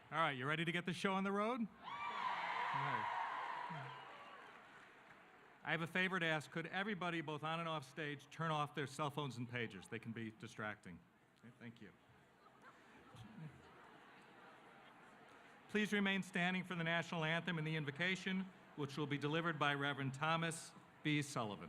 All right, you ready to get the show on the road? All right. I have a favor to ask. Could everybody, both on and off stage, turn off their cell phones and pagers? They can be distracting. Okay, thank you. Please remain standing for the national anthem and the invocation, which will be delivered by Reverend Thomas B. Sullivan.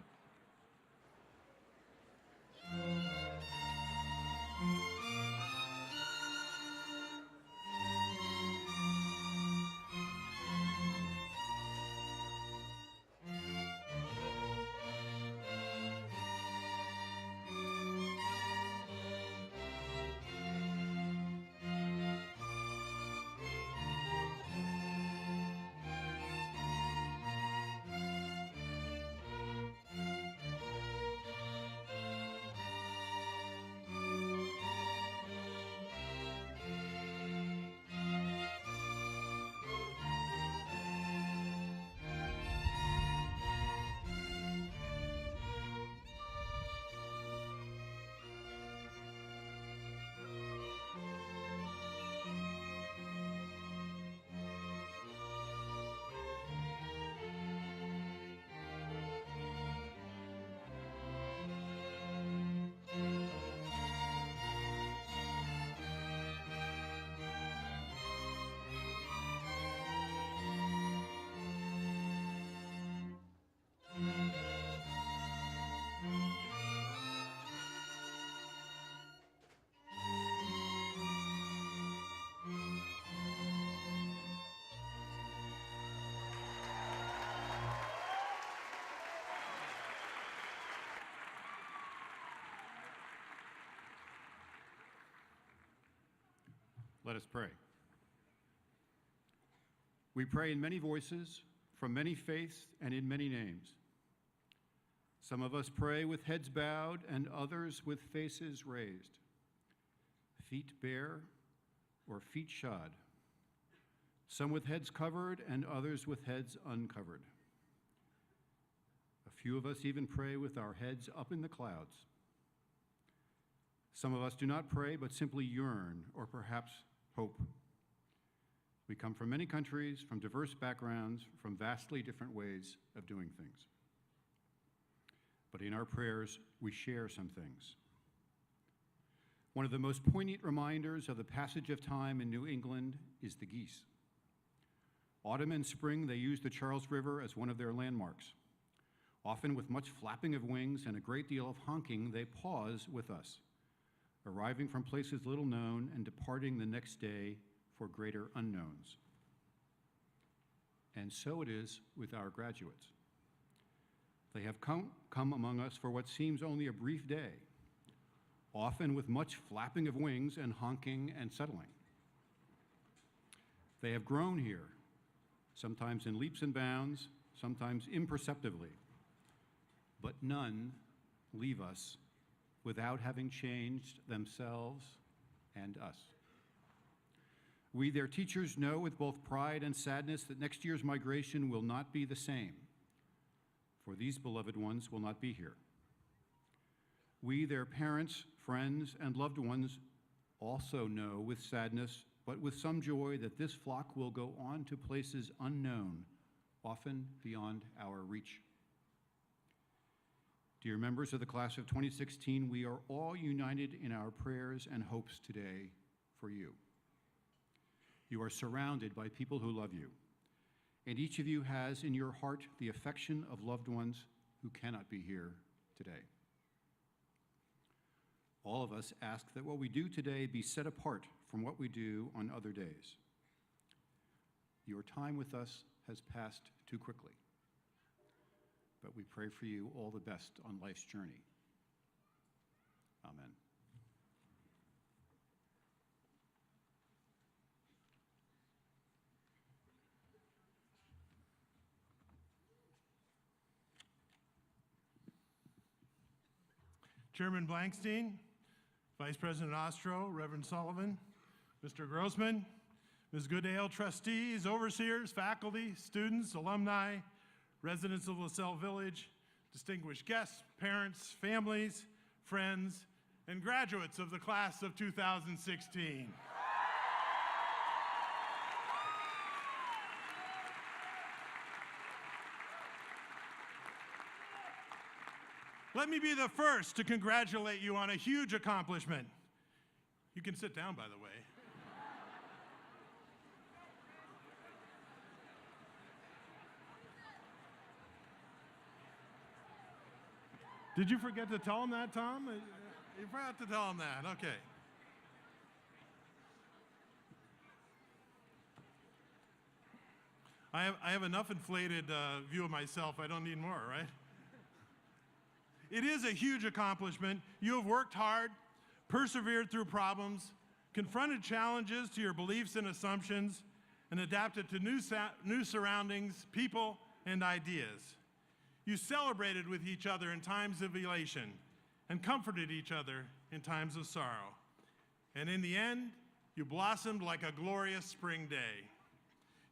Let us pray. We pray in many voices, from many faiths, and in many names. Some of us pray with heads bowed and others with faces raised, feet bare or feet shod, some with heads covered and others with heads uncovered. A few of us even pray with our heads up in the clouds. Some of us do not pray but simply yearn or perhaps hope. We come from many countries, from diverse backgrounds, from vastly different ways of doing things. But in our prayers, we share some things. One of the most poignant reminders of the passage of time in New England is the geese. Autumn and spring, they use the Charles River as one of their landmarks. Often with much flapping of wings and a great deal of honking, they pause with us, arriving from places little known and departing the next day for greater unknowns. And so it is with our graduates. They have come among us for what seems only a brief day, often with much flapping of wings and honking and settling. They have grown here, sometimes in leaps and bounds, sometimes imperceptibly, but none leave us without having changed themselves and us. We, their teachers, know with both pride and sadness that next year's migration will not be the same, for these beloved ones will not be here. We, their parents, friends, and loved ones, also know with sadness, but with some joy, that this flock will go on to places unknown, often beyond our reach. Dear members of the class of 2016, we are all united in our prayers and hopes today for you. You are surrounded by people who love you, and each of you has in your heart the affection of loved ones who cannot be here today. All of us ask that what we do today be set apart from what we do on other days. Your time with us has passed too quickly, but we pray for you all the best on life's journey. Amen. Chairman Blankstein, Vice President Ostro, Reverend Sullivan, Mr. Grossman, Ms. Goodale, trustees, overseers, faculty, students, alumni, residents of LaSalle Village, distinguished guests, parents, families, friends, and graduates of the class of 2016. Let me be the first to congratulate you on a huge accomplishment. You can sit down, by the way. Did you forget to tell him that, Tom? You forgot to tell him that. Okay. I have enough inflated view of myself. I don't need more, right? It is a huge accomplishment. You have worked hard, persevered through problems, confronted challenges to your beliefs and assumptions, and adapted to new surroundings, people, and ideas. You celebrated with each other in times of elation and comforted each other in times of sorrow. And in the end, you blossomed like a glorious spring day.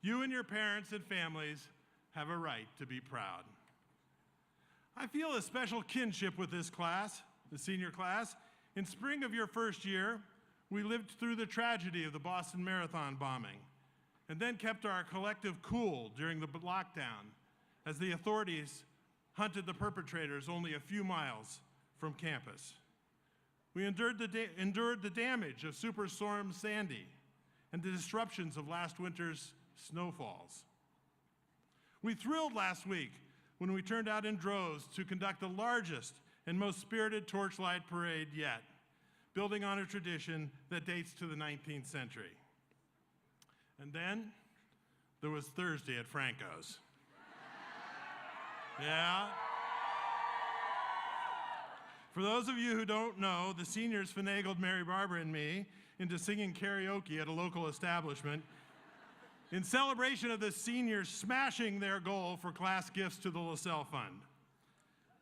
You and your parents and families have a right to be proud. I feel a special kinship with this class, the senior class. In spring of your first year, we lived through the tragedy of the Boston Marathon bombing and then kept our collective cool during the lockdown as the authorities hunted the perpetrators only a few miles from campus. We endured the damage of Superstorm Sandy and the disruptions of last winter's snowfalls. We thrilled last week when we turned out in droves to conduct the largest and most spirited torchlight parade yet, building on a tradition that dates to the 19th century. And then there was Thursday at Franco's. Yeah. For those of you who don't know, the seniors finagled Mary Barbara and me into singing karaoke at a local establishment in celebration of the seniors smashing their goal for class gifts to the LaSalle Fund.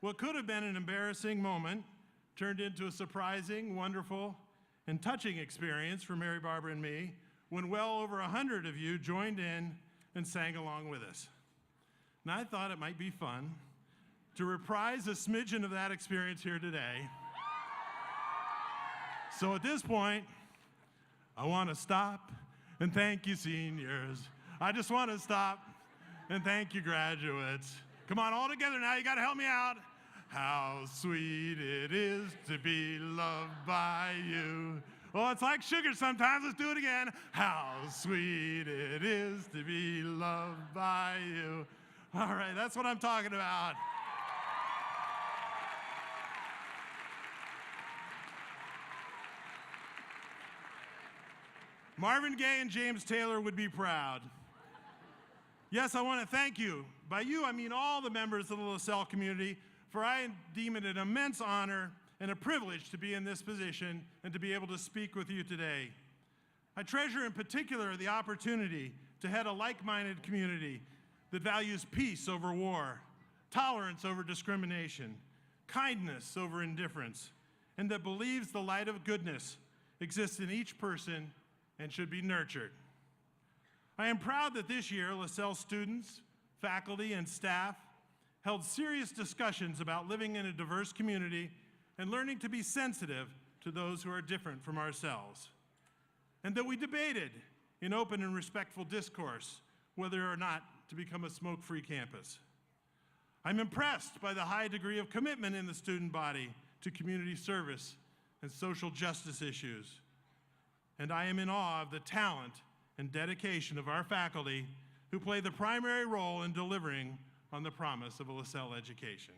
What could have been an embarrassing moment turned into a surprising, wonderful, and touching experience for Mary Barbara and me when well over 100 of you joined in and sang along with us. And I thought it might be fun to reprise a smidgen of that experience here today. So at this point, I want to stop and thank you, seniors. I just want to stop and thank you, graduates. Come on, all together now, you got to help me out. How sweet it is to be loved by you. Well, it's like sugar sometimes. Let's do it again. How sweet it is to be loved by you. All right, that's what I'm talking about. Marvin Gaye and James Taylor would be proud. Yes, I want to thank you. By you, I mean all the members of the LaSalle community, for I deem it an immense honor and a privilege to be in this position and to be able to speak with you today. I treasure in particular the opportunity to head a like-minded community that values peace over war, tolerance over discrimination, kindness over indifference, and that believes the light of goodness exists in each person and should be nurtured. I am proud that this year LaSalle students, faculty, and staff held serious discussions about living in a diverse community and learning to be sensitive to those who are different from ourselves, and that we debated in open and respectful discourse whether or not to become a smoke-free campus. I'm impressed by the high degree of commitment in the student body to community service and social justice issues. And I am in awe of the talent and dedication of our faculty who play the primary role in delivering on the promise of a LaSalle education.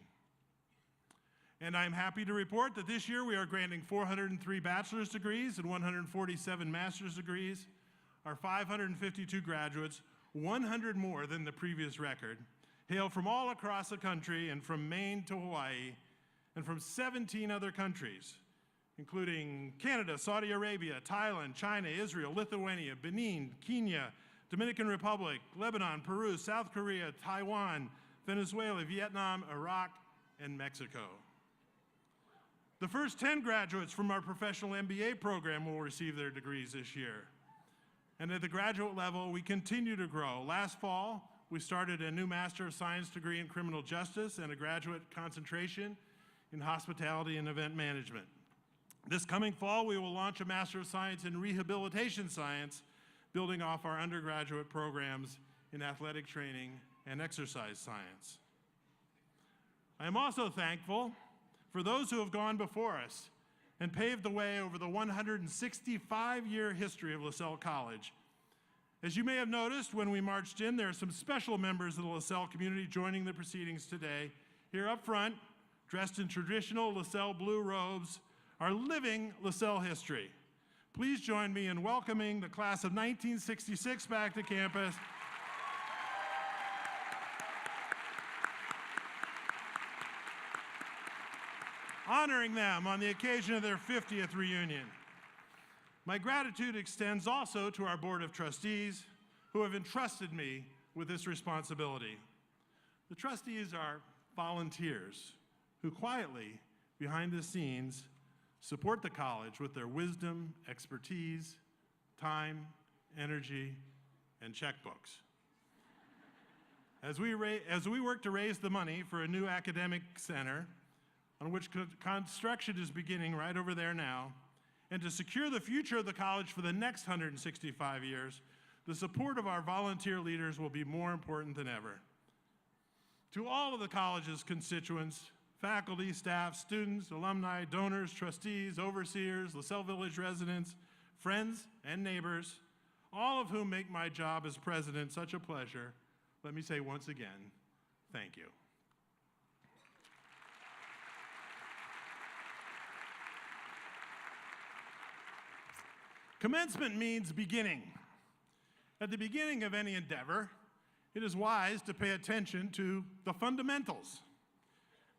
And I'm happy to report that this year we are granting 403 bachelor's degrees and 147 master's degrees. Our 552 graduates, 100 more than the previous record, hail from all across the country and from Maine to Hawaii and from 17 other countries, including Canada, Saudi Arabia, Thailand, China, Israel, Lithuania, Benin, Kenya, Dominican Republic, Lebanon, Peru, South Korea, Taiwan, Venezuela, Vietnam, Iraq, and Mexico. The first 10 graduates from our professional MBA program will receive their degrees this year. And at the graduate level, we continue to grow. Last fall, we started a new Master of Science degree in Criminal Justice and a graduate concentration in Hospitality and Event Management. This coming fall, we will launch a Master of Science in Rehabilitation Science, building off our undergraduate programs in athletic training and exercise science. I am also thankful for those who have gone before us and paved the way over the 165-year history of LaSalle College. As you may have noticed when we marched in, there are some special members of the LaSalle community joining the proceedings today. Here up front, dressed in traditional LaSalle blue robes, are living LaSalle history. Please join me in welcoming the class of 1966 back to campus. Honoring them on the occasion of their 50th reunion. My gratitude extends also to our Board of Trustees who have entrusted me with this responsibility. The trustees are volunteers who quietly, behind the scenes, support the college with their wisdom, expertise, time, energy, and checkbooks. As we work to raise the money for a new academic center, on which construction is beginning right over there now, and to secure the future of the college for the next 165 years, the support of our volunteer leaders will be more important than ever. To all of the college's constituents, faculty, staff, students, alumni, donors, trustees, overseers, LaSalle Village residents, friends, and neighbors, all of whom make my job as president such a pleasure, let me say once again, thank you. Commencement means beginning. At the beginning of any endeavor, it is wise to pay attention to the fundamentals.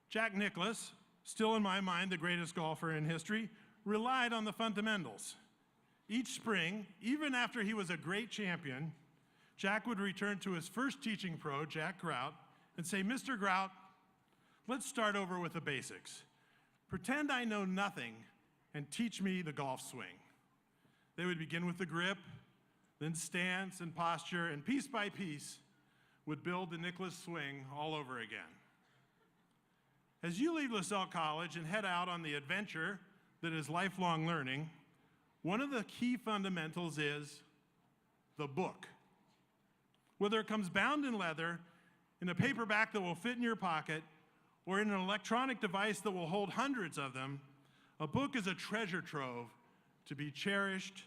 Jack Nicklaus, still in my mind the greatest golfer in history, relied on the fundamentals. Each spring, even after he was a great champion, Jack would return to his first teaching pro, Jack Grout, and say, "Mr. Grout, let's start over with the basics. Pretend I know nothing and teach me the golf swing." They would begin with the grip, then stance and posture, and piece by piece would build the Nicklaus swing all over again. As you leave LaSalle College and head out on the adventure that is lifelong learning, one of the key fundamentals is the book. Whether it comes bound in leather, in a paperback that will fit in your pocket, or in an electronic device that will hold hundreds of them, a book is a treasure trove to be cherished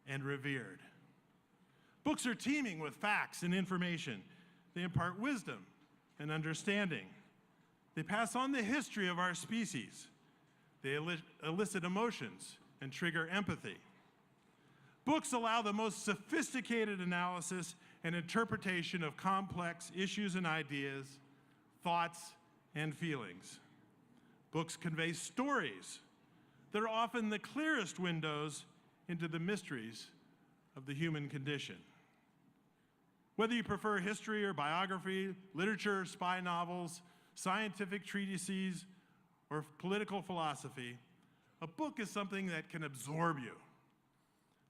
and revered. Books are teeming with facts and information. They impart wisdom and understanding. They pass on the history of our species. They elicit emotions and trigger empathy. Books allow the most sophisticated analysis and interpretation of complex issues and ideas, thoughts, and feelings. Books convey stories that are often the clearest windows into the mysteries of the human condition. Whether you prefer history or biography, literature, spy novels, scientific treatises, or political philosophy, a book is something that can absorb you.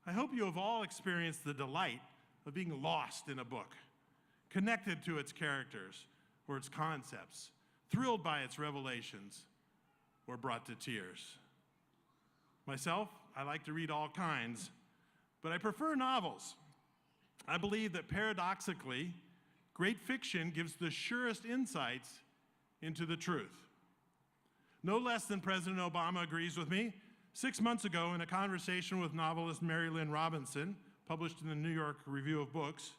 I hope you have all experienced the delight of being lost in a book, connected to its characters or its concepts, thrilled by its revelations, or brought to tears. Myself, I like to read all kinds, but I prefer novels. I believe that paradoxically, great fiction gives the surest insights into the truth. No less than President Obama agrees with me. 6 months ago, in a conversation with novelist Mary Lynn Robinson, published in the New York Review of Books,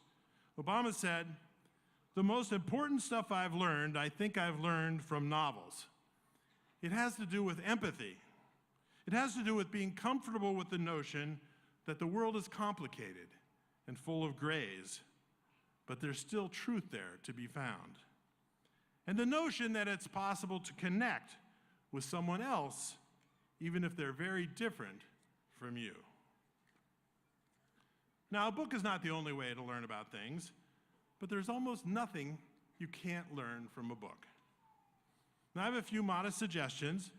Obama said, "The most important stuff I've learned, I think I've learned from novels. It has to do with empathy. It has to do with being comfortable with the notion that the world is complicated and full of grays, but there's still truth there to be found. And the notion that it's possible to connect with someone else, even if they're very different from you." Now, a book is not the only way to learn about things, but there's almost nothing you can't learn from a book. Now, I have a few modest suggestions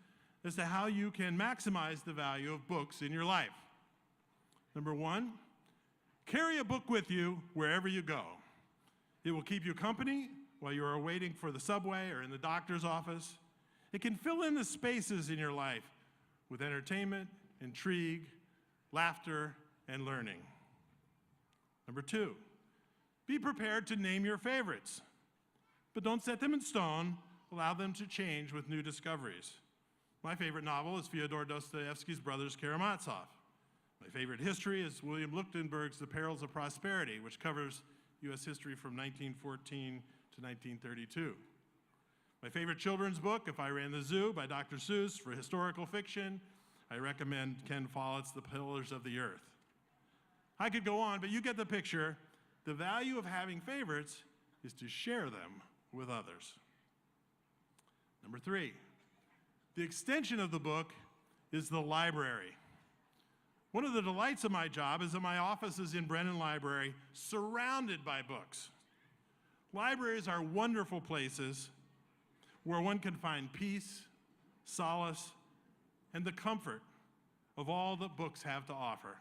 as to how you can maximize the value of books in your life. Number one, carry a book with you wherever you go. It will keep you company while you are waiting for the subway or in the doctor's office. It can fill in the spaces in your life with entertainment, intrigue, laughter, and learning. Number two, be prepared to name your favorites, but don't set them in stone. Allow them to change with new discoveries. My favorite novel is Fyodor Dostoevsky's Brothers Karamazov. My favorite history is William Lichtenberg's The Perils of Prosperity, which covers U.S. history from 1914 to 1932. My favorite children's book, If I Ran the Zoo, by Dr. Seuss. For historical fiction, I recommend Ken Follett's The Pillars of the Earth. I could go on, but you get the picture. The value of having favorites is to share them with others. Number 3, the extension of the book is the library. One of the delights of my job is that my office is in Brennan Library, surrounded by books. Libraries are wonderful places where one can find peace, solace, and the comfort of all that books have to offer.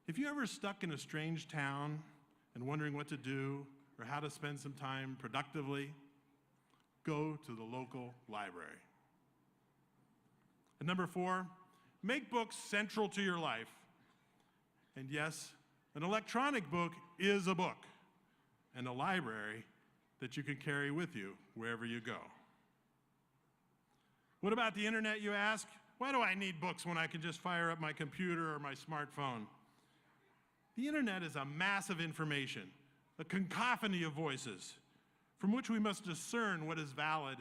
If you're ever stuck in a strange town and wondering what to do or how to spend some time productively, go to the local library. And number 4, make books central to your life. And yes, an electronic book is a book, and a library that you can carry with you wherever you go. What about the internet, you ask? Why do I need books when I can just fire up my computer or my smartphone? The internet is a mass of information, a cacophony of voices, from which we must discern what is valid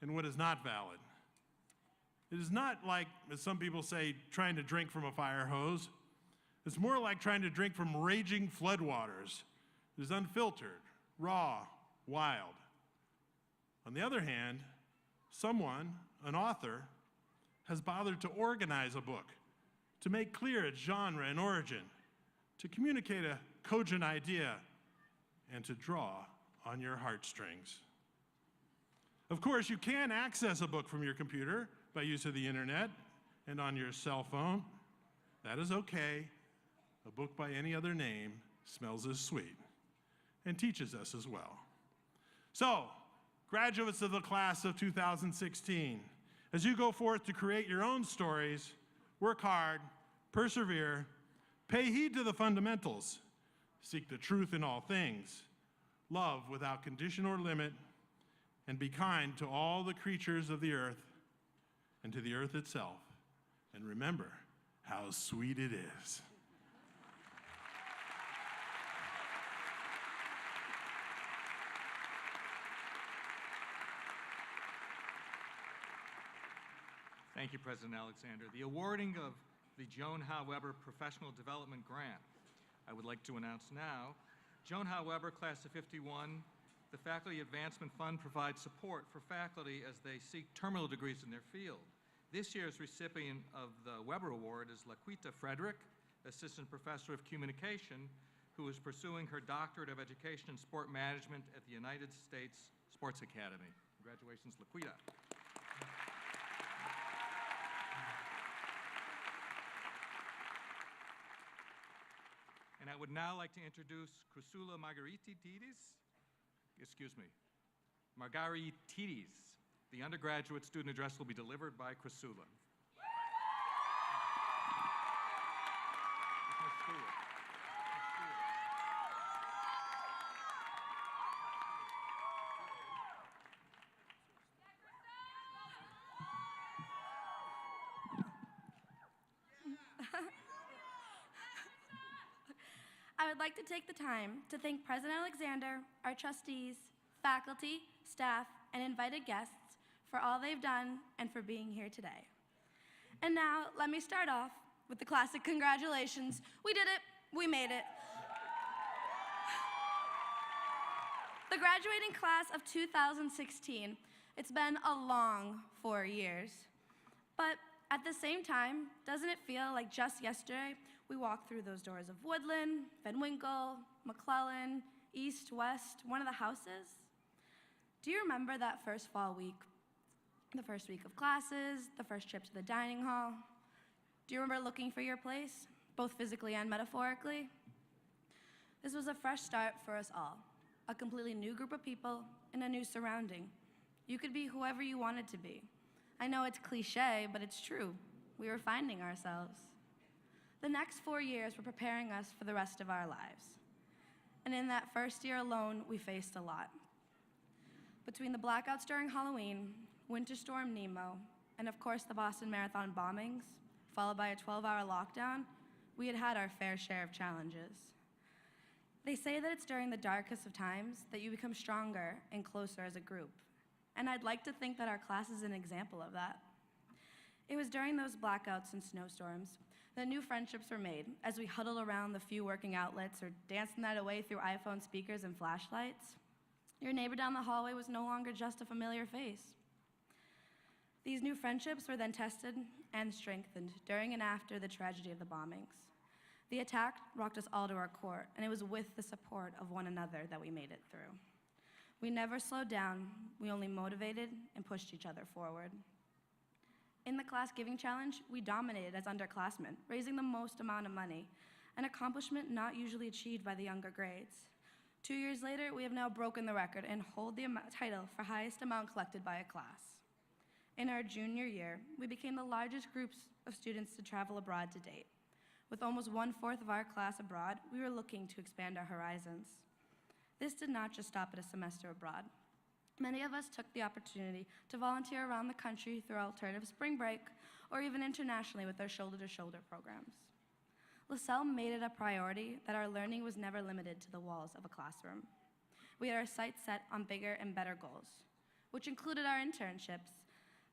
and what is not valid. It is not like, as some people say, trying to drink from a fire hose. It's more like trying to drink from raging floodwaters. It is unfiltered, raw, wild. On the other hand, someone, an author, has bothered to organize a book, to make clear its genre and origin, to communicate a cogent idea, and to draw on your heartstrings. Of course, you can access a book from your computer by use of the internet and on your cell phone. That is okay. A book by any other name smells as sweet and teaches us as well. So, graduates of the class of 2016, as you go forth to create your own stories, work hard, persevere, pay heed to the fundamentals, seek the truth in all things, love without condition or limit, and be kind to all the creatures of the earth and to the earth itself. And remember how sweet it is. Thank you, President Alexander. The awarding of the Joan Howe Weber Professional Development Grant, I would like to announce now. Joan Howe Weber, Class of 51, the Faculty Advancement Fund provides support for faculty as they seek terminal degrees in their field. This year's recipient of the Weber Award is Laquita Frederick, Assistant Professor of Communication, who is pursuing her Doctorate of Education in Sport Management at the United States Sports Academy. Congratulations, Laquita. And I would now like to introduce Chrysula Margaritidis. The undergraduate student address will be delivered by Chrysula. I would like to take the time to thank President Alexander, our trustees, faculty, staff, and invited guests for all they've done and for being here today. And now, let me start off with the classic congratulations. We did it. We made it. The graduating class of 2016, it's been a long 4 years. But at the same time, doesn't it feel like just yesterday we walked through those doors of Woodland, Van Winkle, McClellan, East, West, one of the houses? Do you remember that first fall week? The first week of classes, the first trip to the dining hall? Do you remember looking for your place, both physically and metaphorically? This was a fresh start for us all, a completely new group of people in a new surrounding. You could be whoever you wanted to be. I know it's cliche, but it's true. We were finding ourselves. The next 4 years were preparing us for the rest of our lives. And in that first year alone, we faced a lot. Between the blackouts during Halloween, Winter Storm Nemo, and of course the Boston Marathon bombings, followed by a 12-hour lockdown, we had had our fair share of challenges. They say that it's during the darkest of times that you become stronger and closer as a group, and I'd like to think that our class is an example of that. It was during those blackouts and snowstorms that new friendships were made as we huddled around the few working outlets or danced the night away through iPhone speakers and flashlights. Your neighbor down the hallway was no longer just a familiar face. These new friendships were then tested and strengthened during and after the tragedy of the bombings. The attack rocked us all to our core, and it was with the support of one another that we made it through. We never slowed down, we only motivated and pushed each other forward. In the class giving challenge, we dominated as underclassmen, raising the most amount of money, an accomplishment not usually achieved by the younger grades. 2 years later, we have now broken the record and hold the title for highest amount collected by a class. In our junior year, we became the largest groups of students to travel abroad to date. With almost 1/4 of our class abroad, we were looking to expand our horizons. This did not just stop at a semester abroad. Many of us took the opportunity to volunteer around the country through alternative spring break or even internationally with our shoulder-to-shoulder programs. LaSalle made it a priority that our learning was never limited to the walls of a classroom. We had our sights set on bigger and better goals, which included our internships.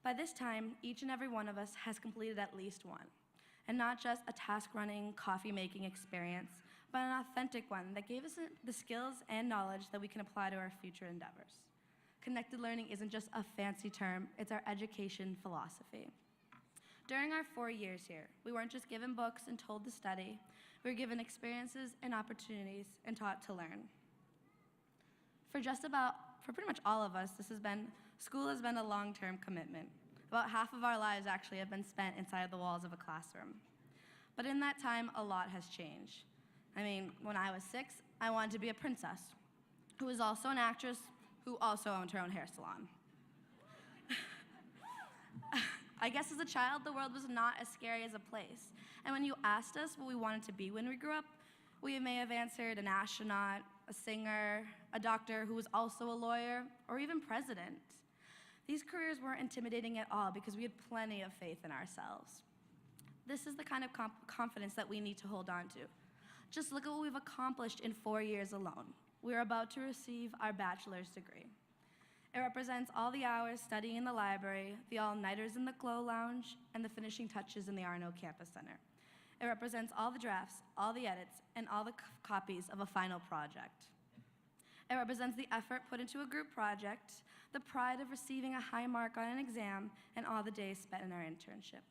By this time, each and every one of us has completed at least one, and not just a task-running, coffee-making experience, but an authentic one that gave us the skills and knowledge that we can apply to our future endeavors. Connected learning isn't just a fancy term, it's our education philosophy. During our 4 years here, we weren't just given books and told to study, we were given experiences and opportunities and taught to learn. For pretty much all of us, school has been a long-term commitment. About half of our lives actually have been spent inside the walls of a classroom. But in that time, a lot has changed. When I was 6, I wanted to be a princess, who was also an actress, who also owned her own hair salon. I guess as a child, the world was not as scary as a place. And when you asked us what we wanted to be when we grew up, we may have answered an astronaut, a singer, a doctor who was also a lawyer, or even president. These careers weren't intimidating at all because we had plenty of faith in ourselves. This is the kind of confidence that we need to hold on to. Just look at what we've accomplished in 4 years alone. We're about to receive our bachelor's degree. It represents all the hours studying in the library, the all-nighters in the Glow Lounge, and the finishing touches in the Arno Campus Center. It represents all the drafts, all the edits, and all the copies of a final project. It represents the effort put into a group project, the pride of receiving a high mark on an exam, and all the days spent in our internship.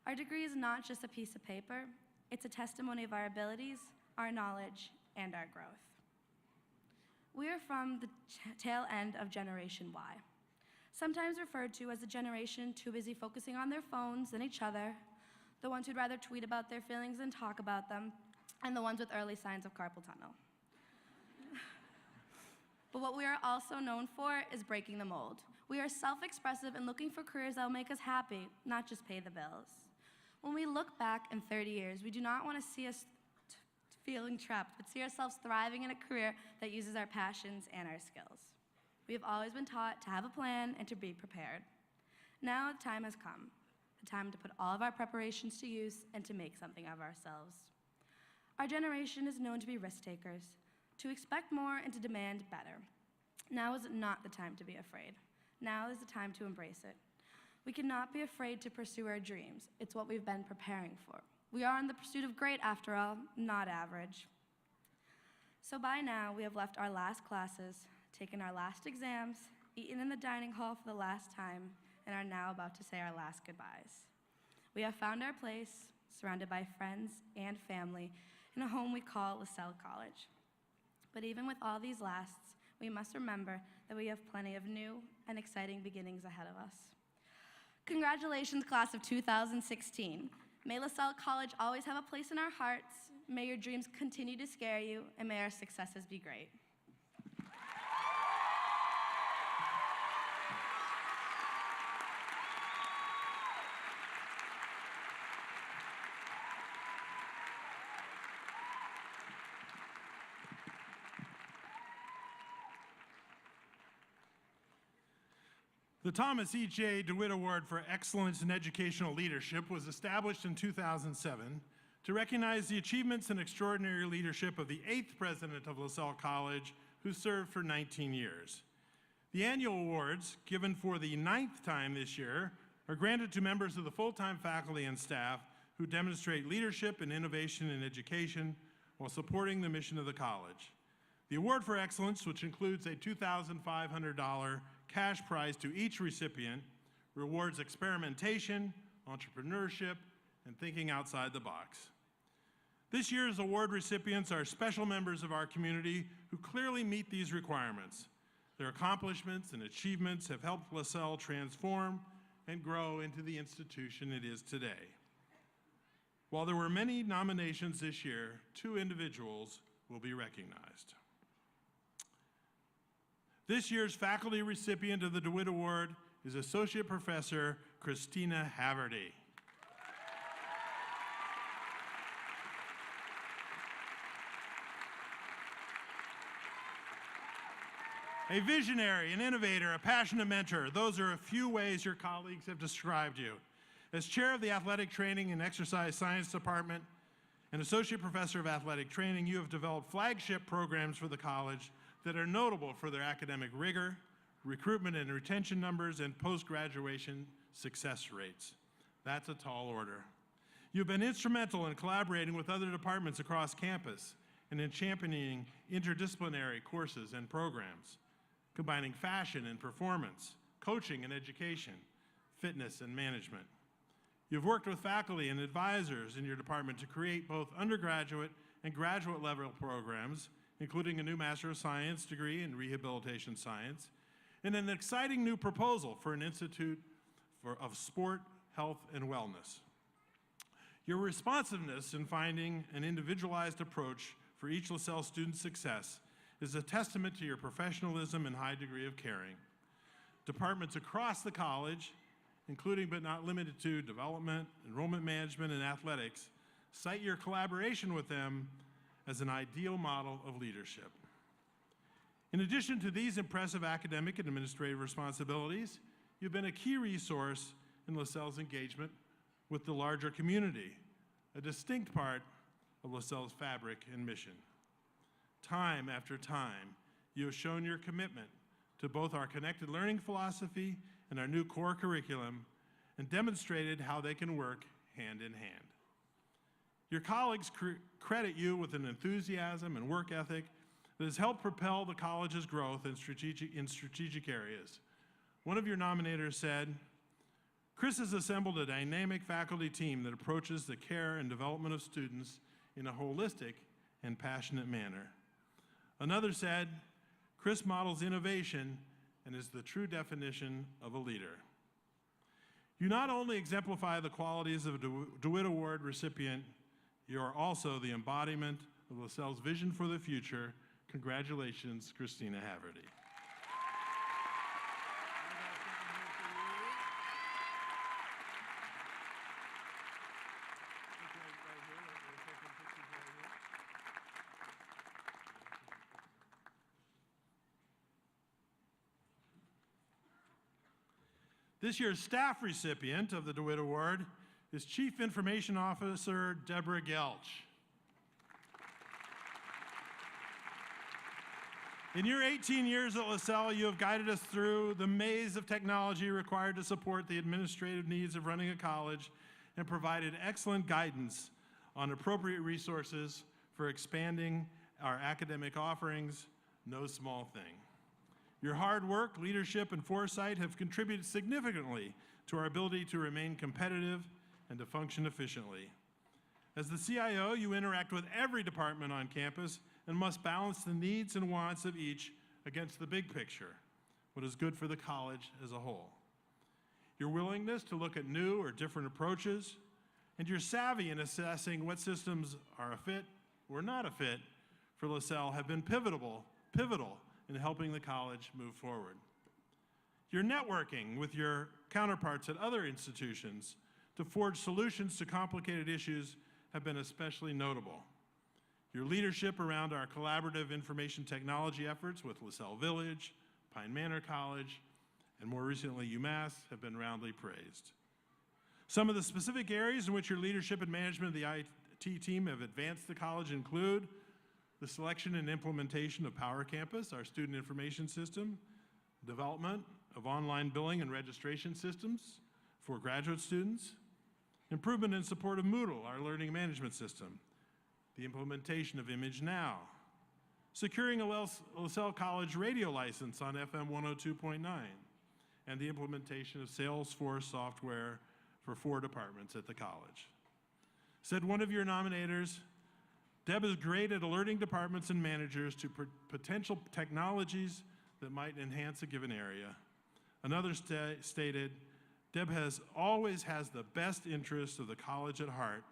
Our degree is not just a piece of paper, it's a testimony of our abilities, our knowledge, and our growth. We are from the tail end of Generation Y, sometimes referred to as the generation too busy focusing on their phones and each other, the ones who'd rather tweet about their feelings than talk about them, and the ones with early signs of carpal tunnel. But what we are also known for is breaking the mold. We are self-expressive and looking for careers that will make us happy, not just pay the bills. When we look back in 30 years, we do not want to see us feeling trapped, but see ourselves thriving in a career that uses our passions and our skills. We have always been taught to have a plan and to be prepared. Now the time has come, the time to put all of our preparations to use and to make something of ourselves. Our generation is known to be risk takers, to expect more and to demand better. Now is not the time to be afraid. Now is the time to embrace it. We cannot be afraid to pursue our dreams. It's what we've been preparing for. We are in the pursuit of great, after all, not average. So by now, we have left our last classes, taken our last exams, eaten in the dining hall for the last time, and are now about to say our last goodbyes. We have found our place, surrounded by friends and family, in a home we call LaSalle College. But even with all these lasts, we must remember that we have plenty of new and exciting beginnings ahead of us. Congratulations, class of 2016. May LaSalle College always have a place in our hearts. May your dreams continue to scare you, and may our successes be great. The Thomas E. J. DeWitt Award for Excellence in Educational Leadership was established in 2007 to recognize the achievements and extraordinary leadership of the 8th president of LaSalle College, who served for 19 years. The annual awards, given for the 9th time this year, are granted to members of the full-time faculty and staff who demonstrate leadership and innovation in education while supporting the mission of the college. The Award for Excellence, which includes a $2,500 cash prize to each recipient, rewards experimentation, entrepreneurship, and thinking outside the box. This year's award recipients are special members of our community who clearly meet these requirements. Their accomplishments and achievements have helped LaSalle transform and grow into the institution it is today. While there were many nominations this year, 2 individuals will be recognized. This year's faculty recipient of the DeWitt Award is Associate Professor Christina Haverty. A visionary, an innovator, a passionate mentor, those are a few ways your colleagues have described you. As chair of the Athletic Training and Exercise Science Department and associate professor of athletic training, you have developed flagship programs for the college that are notable for their academic rigor, recruitment and retention numbers, and post-graduation success rates. That's a tall order. You've been instrumental in collaborating with other departments across campus and in championing interdisciplinary courses and programs, combining fashion and performance, coaching and education, fitness and management. You've worked with faculty and advisors in your department to create both undergraduate and graduate level programs, including a new Master of Science degree in Rehabilitation Science, and an exciting new proposal for an Institute of Sport, Health, and Wellness. Your responsiveness in finding an individualized approach for each LaSalle student's success is a testament to your professionalism and high degree of caring. Departments across the college, including but not limited to development, enrollment management, and athletics, cite your collaboration with them as an ideal model of leadership. In addition to these impressive academic and administrative responsibilities, you've been a key resource in LaSalle's engagement with the larger community, a distinct part of LaSalle's fabric and mission. Time after time, you have shown your commitment to both our connected learning philosophy and our new core curriculum, and demonstrated how they can work hand in hand. Your colleagues credit you with an enthusiasm and work ethic that has helped propel the college's growth in strategic areas. One of your nominators said, "Chris has assembled a dynamic faculty team that approaches the care and development of students in a holistic and passionate manner." Another said, "Chris models innovation and is the true definition of a leader." You not only exemplify the qualities of a DeWitt Award recipient, you are also the embodiment of LaSalle's vision for the future. Congratulations, Christina Haverty. This year's staff recipient of the DeWitt Award is Chief Information Officer Deborah Gelch. In your 18 years at LaSalle, you have guided us through the maze of technology required to support the administrative needs of running a college and provided excellent guidance on appropriate resources for expanding our academic offerings, no small thing. Your hard work, leadership, and foresight have contributed significantly to our ability to remain competitive and to function efficiently. As the CIO, you interact with every department on campus and must balance the needs and wants of each against the big picture, what is good for the college as a whole. Your willingness to look at new or different approaches, and your savvy in assessing what systems are a fit or not a fit for LaSalle have been pivotal in helping the college move forward. Your networking with your counterparts at other institutions to forge solutions to complicated issues have been especially notable. Your leadership around our collaborative information technology efforts with LaSalle Village, Pine Manor College, and more recently UMass, have been roundly praised. Some of the specific areas in which your leadership and management of the IT team have advanced the college include the selection and implementation of Power Campus, our student information system, development of online billing and registration systems for graduate students, improvement and support of Moodle, our learning management system, the implementation of ImageNow, securing a LaSalle College radio license on FM 102.9, and the implementation of Salesforce software for 4 departments at the college. Said one of your nominators, Deb is great at alerting departments and managers to potential technologies that might enhance a given area. Another stated, Deb always has the best interests of the college at heart,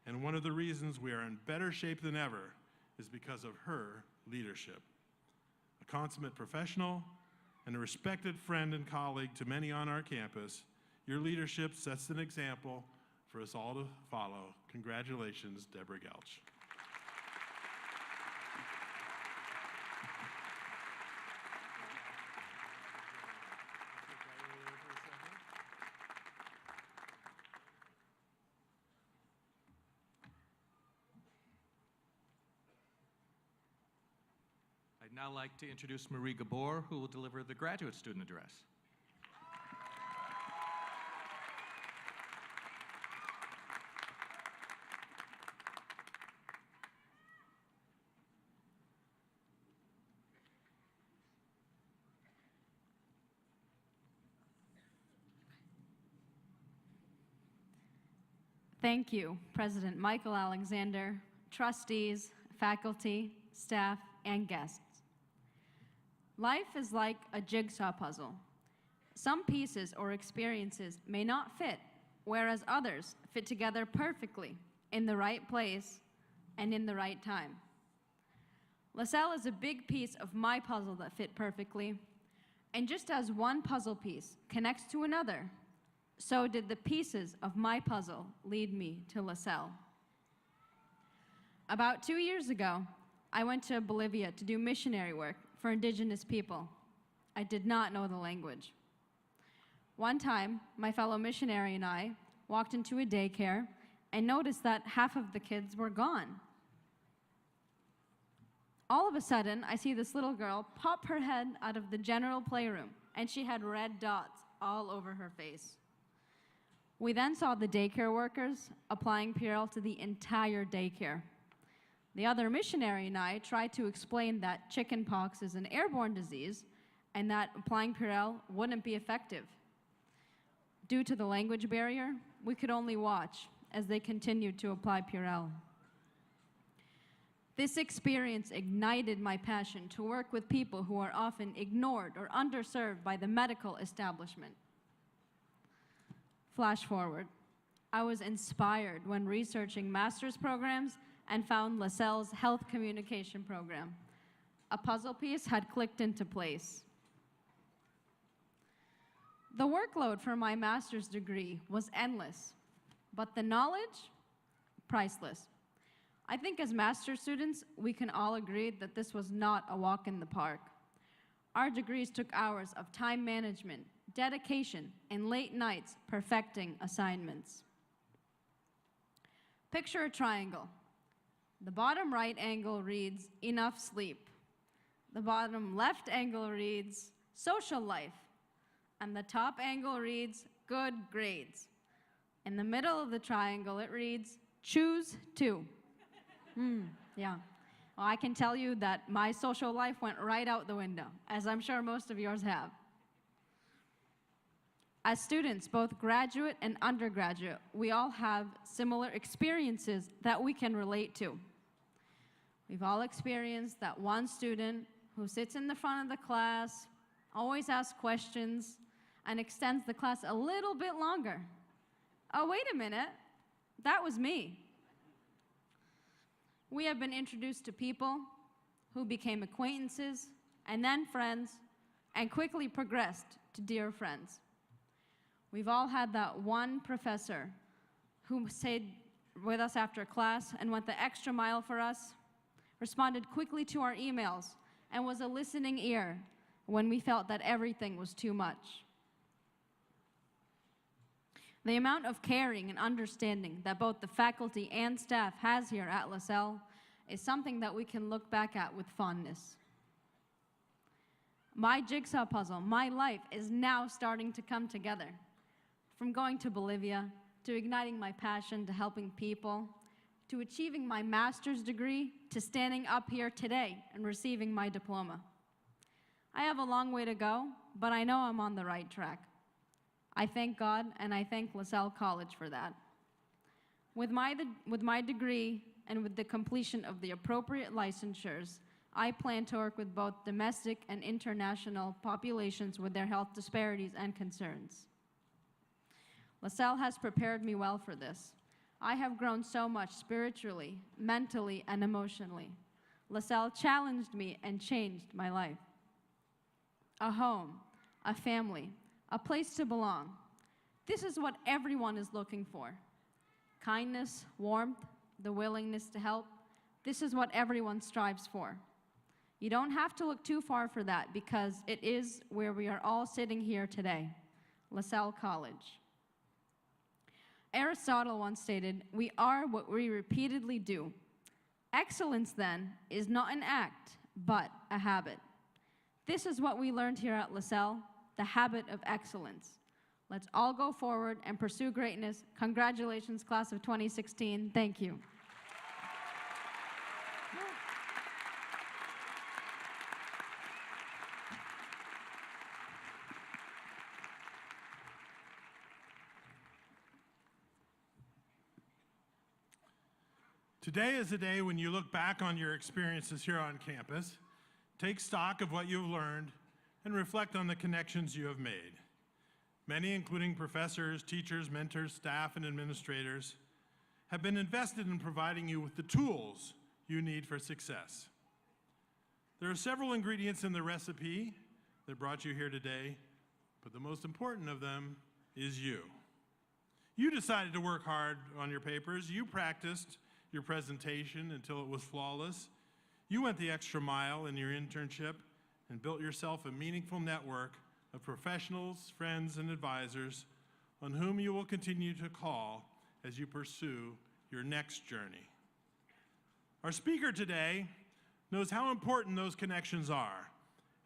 and one of the reasons we are in better shape than ever is because of her leadership. A consummate professional and a respected friend and colleague to many on our campus, your leadership sets an example for us all to follow. Congratulations, Deborah Gelch. I'd now like to introduce Marie Gabor, who will deliver the graduate student address. Thank you, President Michael Alexander, trustees, faculty, staff, and guests. Life is like a jigsaw puzzle. Some pieces or experiences may not fit, whereas others fit together perfectly in the right place and in the right time. LaSalle is a big piece of my puzzle that fit perfectly, and just as one puzzle piece connects to another, so did the pieces of my puzzle lead me to LaSalle. About 2 years ago, I went to Bolivia to do missionary work for indigenous people. I did not know the language. One time, my fellow missionary and I walked into a daycare and noticed that half of the kids were gone. All of a sudden, I see this little girl pop her head out of the general playroom, and she had red dots all over her face. We then saw the daycare workers applying Purell to the entire daycare. The other missionary and I tried to explain that chickenpox is an airborne disease and that applying Purell wouldn't be effective. Due to the language barrier, we could only watch as they continued to apply Purell. This experience ignited my passion to work with people who are often ignored or underserved by the medical establishment. Flash forward, I was inspired when researching master's programs and found LaSalle's health communication program. A puzzle piece had clicked into place. The workload for my master's degree was endless, but the knowledge, priceless. I think as master's students, we can all agree that this was not a walk in the park. Our degrees took hours of time management, dedication, and late nights perfecting assignments. Picture a triangle. The bottom right angle reads, enough sleep. The bottom left angle reads, social life. And the top angle reads, good grades. In the middle of the triangle, it reads, choose two. Yeah. Well, I can tell you that my social life went right out the window, as I'm sure most of yours have. As students, both graduate and undergraduate, we all have similar experiences that we can relate to. We've all experienced that one student who sits in the front of the class, always asks questions, and extends the class a little bit longer. Oh, wait a minute, that was me. We have been introduced to people who became acquaintances, and then friends, and quickly progressed to dear friends. We've all had that one professor who stayed with us after class and went the extra mile for us, responded quickly to our emails, and was a listening ear when we felt that everything was too much. The amount of caring and understanding that both the faculty and staff has here at LaSalle is something that we can look back at with fondness. My jigsaw puzzle, my life, is now starting to come together. From going to Bolivia, to igniting my passion to helping people, to achieving my master's degree, to standing up here today and receiving my diploma. I have a long way to go, but I know I'm on the right track. I thank God and I thank LaSalle College for that. With my degree and with the completion of the appropriate licensures, I plan to work with both domestic and international populations with their health disparities and concerns. LaSalle has prepared me well for this. I have grown so much spiritually, mentally, and emotionally. LaSalle challenged me and changed my life. A home, a family, a place to belong. This is what everyone is looking for. Kindness, warmth, the willingness to help. This is what everyone strives for. You don't have to look too far for that because it is where we are all sitting here today, LaSalle College. Aristotle once stated, "We are what we repeatedly do." Excellence, then, is not an act, but a habit. This is what we learned here at LaSalle, the habit of excellence. Let's all go forward and pursue greatness. Congratulations, class of 2016. Thank you. Today is a day when you look back on your experiences here on campus, take stock of what you've learned, and reflect on the connections you have made. Many, including professors, teachers, mentors, staff, and administrators, have been invested in providing you with the tools you need for success. There are several ingredients in the recipe that brought you here today, but the most important of them is you. You decided to work hard on your papers. You practiced your presentation until it was flawless. You went the extra mile in your internship and built yourself a meaningful network of professionals, friends, and advisors on whom you will continue to call as you pursue your next journey. Our speaker today knows how important those connections are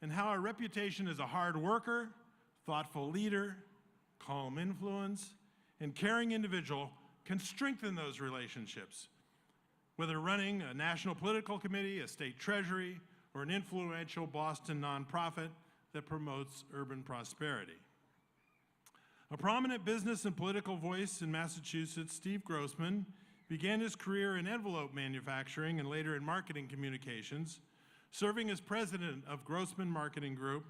and how a reputation as a hard worker, thoughtful leader, calm influence, and caring individual can strengthen those relationships. Whether running a national political committee, a state treasury, or an influential Boston nonprofit that promotes urban prosperity. A prominent business and political voice in Massachusetts, Steve Grossman began his career in envelope manufacturing and later in marketing communications, serving as president of Grossman Marketing Group,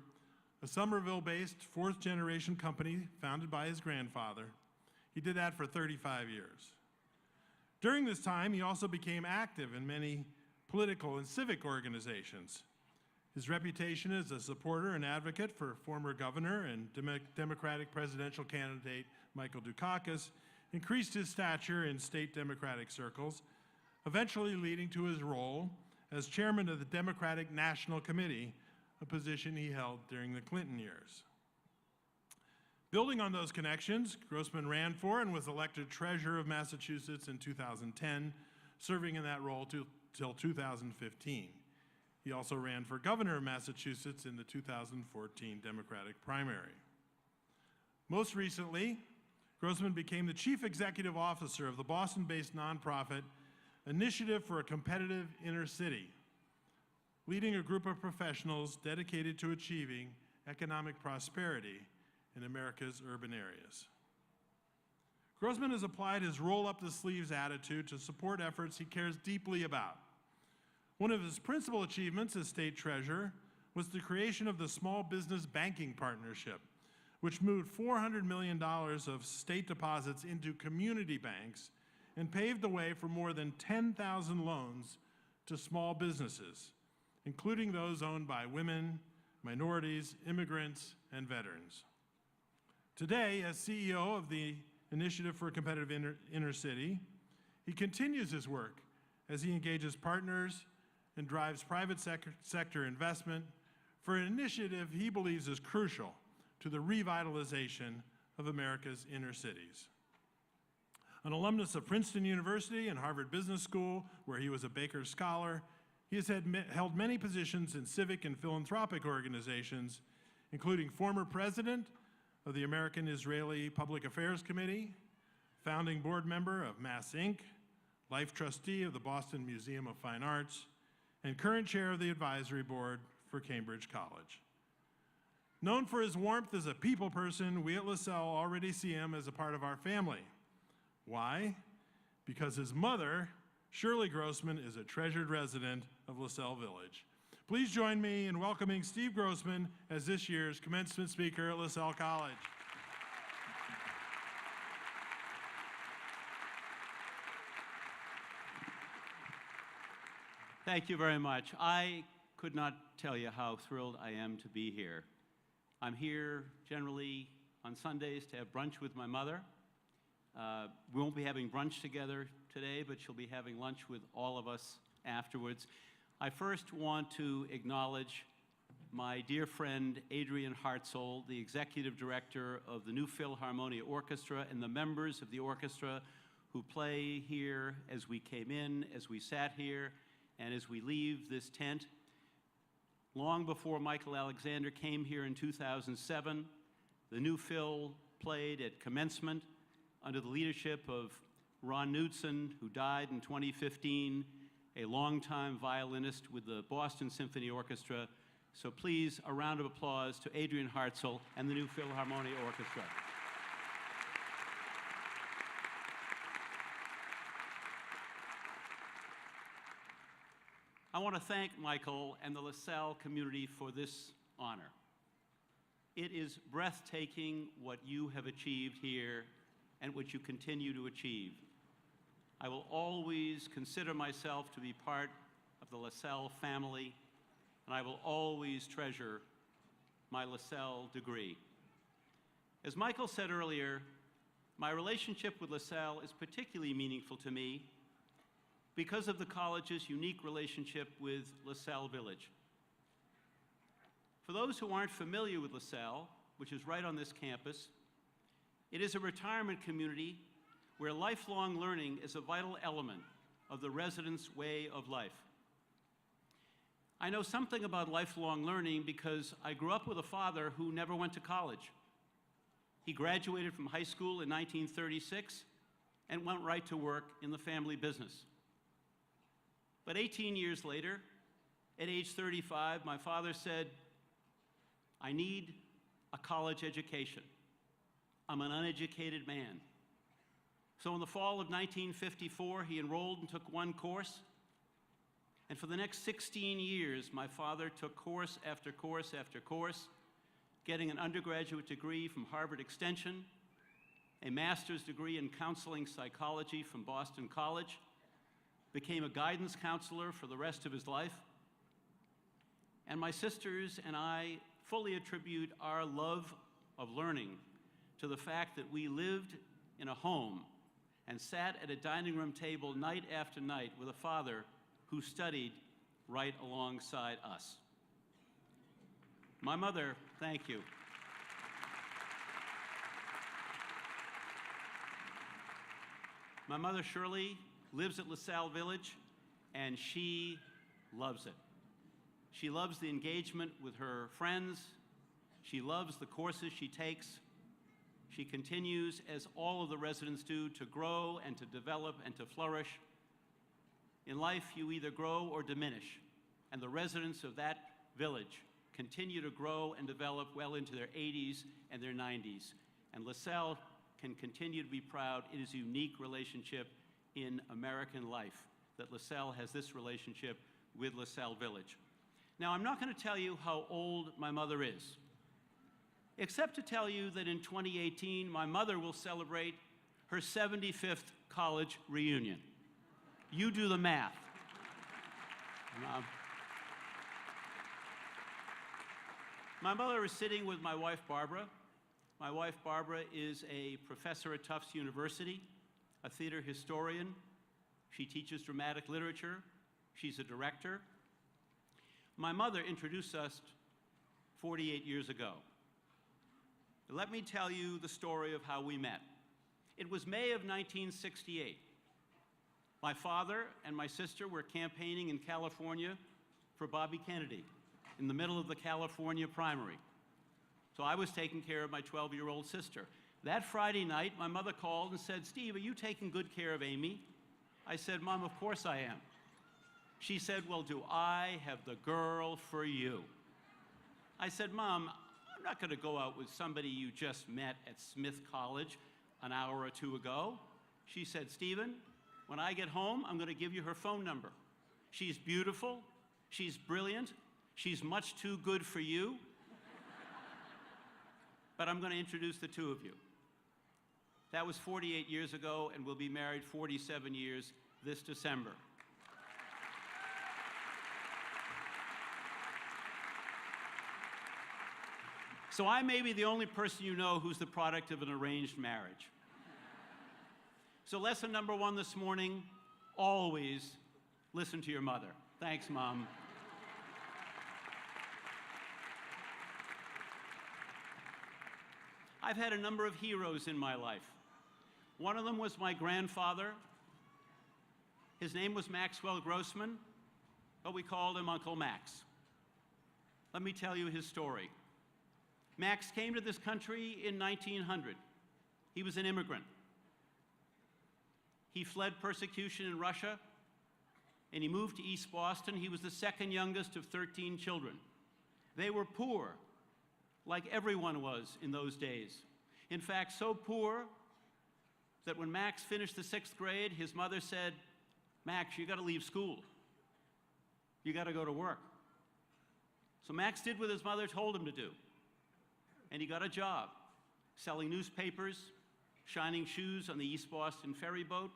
a Somerville-based fourth-generation company founded by his grandfather. He did that for 35 years. During this time, he also became active in many political and civic organizations. His reputation as a supporter and advocate for former governor and Democratic presidential candidate Michael Dukakis increased his stature in state Democratic circles, eventually leading to his role as chairman of the Democratic National Committee, a position he held during the Clinton years. Building on those connections, Grossman ran for and was elected treasurer of Massachusetts in 2010, serving in that role till 2015. He also ran for governor of Massachusetts in the 2014 Democratic primary. Most recently, Grossman became the chief executive officer of the Boston-based nonprofit Initiative for a Competitive Inner City, leading a group of professionals dedicated to achieving economic prosperity in America's urban areas. Grossman has applied his roll-up-the-sleeves attitude to support efforts he cares deeply about. One of his principal achievements as state treasurer was the creation of the Small Business Banking Partnership, which moved $400 million of state deposits into community banks and paved the way for more than 10,000 loans to small businesses, including those owned by women, minorities, immigrants, and veterans. Today, as CEO of the Initiative for a Competitive Inner City, he continues his work as he engages partners and drives private sector investment for an initiative he believes is crucial to the revitalization of America's inner cities. An alumnus of Princeton University and Harvard Business School, where he was a Baker Scholar, he has held many positions in civic and philanthropic organizations, including former president of the American-Israeli Public Affairs Committee, founding board member of Mass Inc., life trustee of the Boston Museum of Fine Arts, and current chair of the advisory board for Cambridge College. Known for his warmth as a people person, we at LaSalle already see him as a part of our family. Why? Because his mother, Shirley Grossman, is a treasured resident of LaSalle Village. Please join me in welcoming Steve Grossman as this year's commencement speaker at LaSalle College. Thank you very much. I could not tell you how thrilled I am to be here. I'm here generally on Sundays to have brunch with my mother. We won't be having brunch together today, but she'll be having lunch with all of us afterwards. I first want to acknowledge my dear friend Adrian Hartzell, the executive director of the New Philharmonia Orchestra, and the members of the orchestra who play here as we came in, as we sat here, and as we leave this tent. Long before Michael Alexander came here in 2007, the New Phil played at Commencement under the leadership of Ron Knudsen, who died in 2015, a longtime violinist with the Boston Symphony Orchestra. So please, a round of applause to Adrian Hartzell and the New Philharmonia Orchestra. I want to thank Michael and the LaSalle community for this honor. It is breathtaking what you have achieved here and what you continue to achieve. I will always consider myself to be part of the LaSalle family, and I will always treasure my LaSalle degree. As Michael said earlier, my relationship with LaSalle is particularly meaningful to me because of the college's unique relationship with LaSalle Village. For those who aren't familiar with LaSalle, which is right on this campus, it is a retirement community where lifelong learning is a vital element of the residents' way of life. I know something about lifelong learning because I grew up with a father who never went to college. He graduated from high school in 1936 and went right to work in the family business. But 18 years later, at age 35, my father said, "I need a college education. I'm an uneducated man." So in the fall of 1954, he enrolled and took one course. And for the next 16 years, my father took course after course after course, getting an undergraduate degree from Harvard Extension, a master's degree in counseling psychology from Boston College, became a guidance counselor for the rest of his life. And my sisters and I fully attribute our love of learning to the fact that we lived in a home and sat at a dining room table night after night with a father who studied right alongside us. My mother, thank you. My mother, Shirley, lives at LaSalle Village, and she loves it. She loves the engagement with her friends. She loves the courses she takes. She continues, as all of the residents do, to grow and to develop and to flourish. In life, you either grow or diminish, and the residents of that village continue to grow and develop well into their 80s and their 90s. And LaSalle can continue to be proud. It is a unique relationship in American life that LaSalle has this relationship with LaSalle Village. Now, I'm not going to tell you how old my mother is, except to tell you that in 2018, my mother will celebrate her 75th college reunion. You do the math. My mother is sitting with my wife, Barbara. My wife, Barbara, is a professor at Tufts University, a theater historian. She teaches dramatic literature. She's a director. My mother introduced us 48 years ago. Let me tell you the story of how we met. It was May of 1968. My father and my sister were campaigning in California for Bobby Kennedy in the middle of the California primary. So I was taking care of my 12-year-old sister. That Friday night, my mother called and said, "Steve, are you taking good care of Amy?" I said, "Mom, of course I am." She said, "Well, do I have the girl for you?" I said, "Mom, I'm not going to go out with somebody you just met at Smith College an hour or two ago." She said, "Stephen, when I get home, I'm going to give you her phone number. She's beautiful, she's brilliant, she's much too good for you, but I'm going to introduce the two of you." That was 48 years ago, and we'll be married 47 years this December. So I may be the only person you know who's the product of an arranged marriage. So lesson number 1 this morning, always listen to your mother. Thanks, Mom. I've had a number of heroes in my life. One of them was my grandfather. His name was Maxwell Grossman, but we called him Uncle Max. Let me tell you his story. Max came to this country in 1900. He was an immigrant. He fled persecution in Russia, and he moved to East Boston. He was the second youngest of 13 children. They were poor, like everyone was in those days. In fact, so poor that when Max finished the 6th grade, his mother said, "Max, you got to leave school. You got to go to work." So Max did what his mother told him to do, and he got a job selling newspapers, shining shoes on the East Boston ferry boat.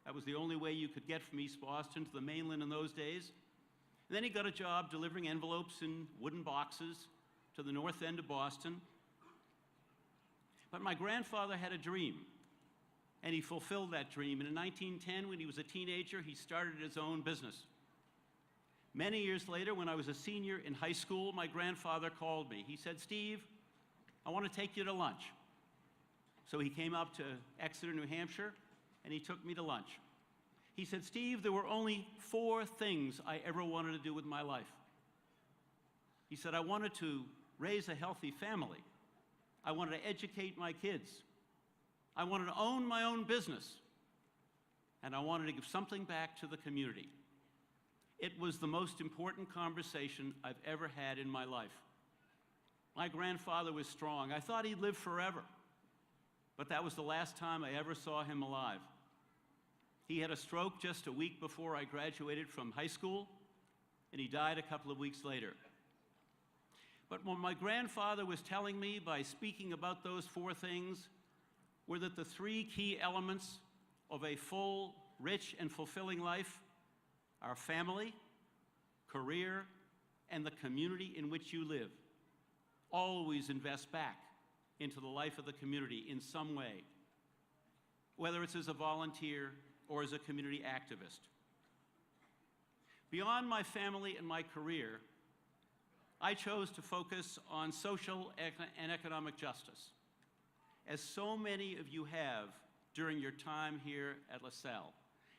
That was the only way you could get from East Boston to the mainland in those days. And then he got a job delivering envelopes in wooden boxes to the north end of Boston. But my grandfather had a dream, and he fulfilled that dream. And in 1910, when he was a teenager, he started his own business. Many years later, when I was a senior in high school, my grandfather called me. He said, "Steve, I want to take you to lunch." So he came up to Exeter, New Hampshire, and he took me to lunch. He said, "Steve, there were only 4 things I ever wanted to do with my life." He said, "I wanted to raise a healthy family. I wanted to educate my kids. I wanted to own my own business. And I wanted to give something back to the community." It was the most important conversation I've ever had in my life. My grandfather was strong. I thought he'd live forever. But that was the last time I ever saw him alive. He had a stroke just a week before I graduated from high school, and he died a couple of weeks later. But what my grandfather was telling me by speaking about those 4 things were that the 3 key elements of a full, rich, and fulfilling life are family, career, and the community in which you live. Always invest back into the life of the community in some way, whether it's as a volunteer or as a community activist. Beyond my family and my career, I chose to focus on social and economic justice, as so many of you have during your time here at LaSalle.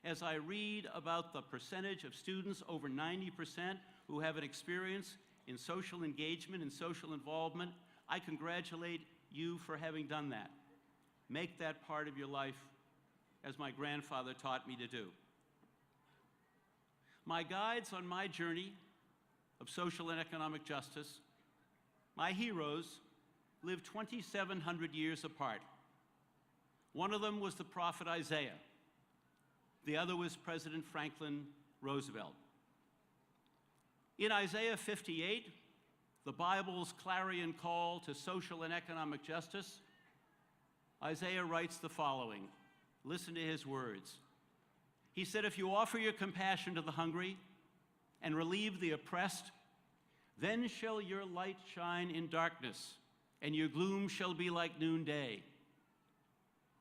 As I read about the percentage of students, over 90%, who have an experience in social engagement and social involvement, I congratulate you for having done that. Make that part of your life, as my grandfather taught me to do. My guides on my journey of social and economic justice, my heroes, lived 2,700 years apart. One of them was the prophet Isaiah. The other was President Franklin Roosevelt. In Isaiah 58, the Bible's clarion call to social and economic justice, Isaiah writes the following. Listen to his words. He said, "If you offer your compassion to the hungry and relieve the oppressed, then shall your light shine in darkness, and your gloom shall be like noonday."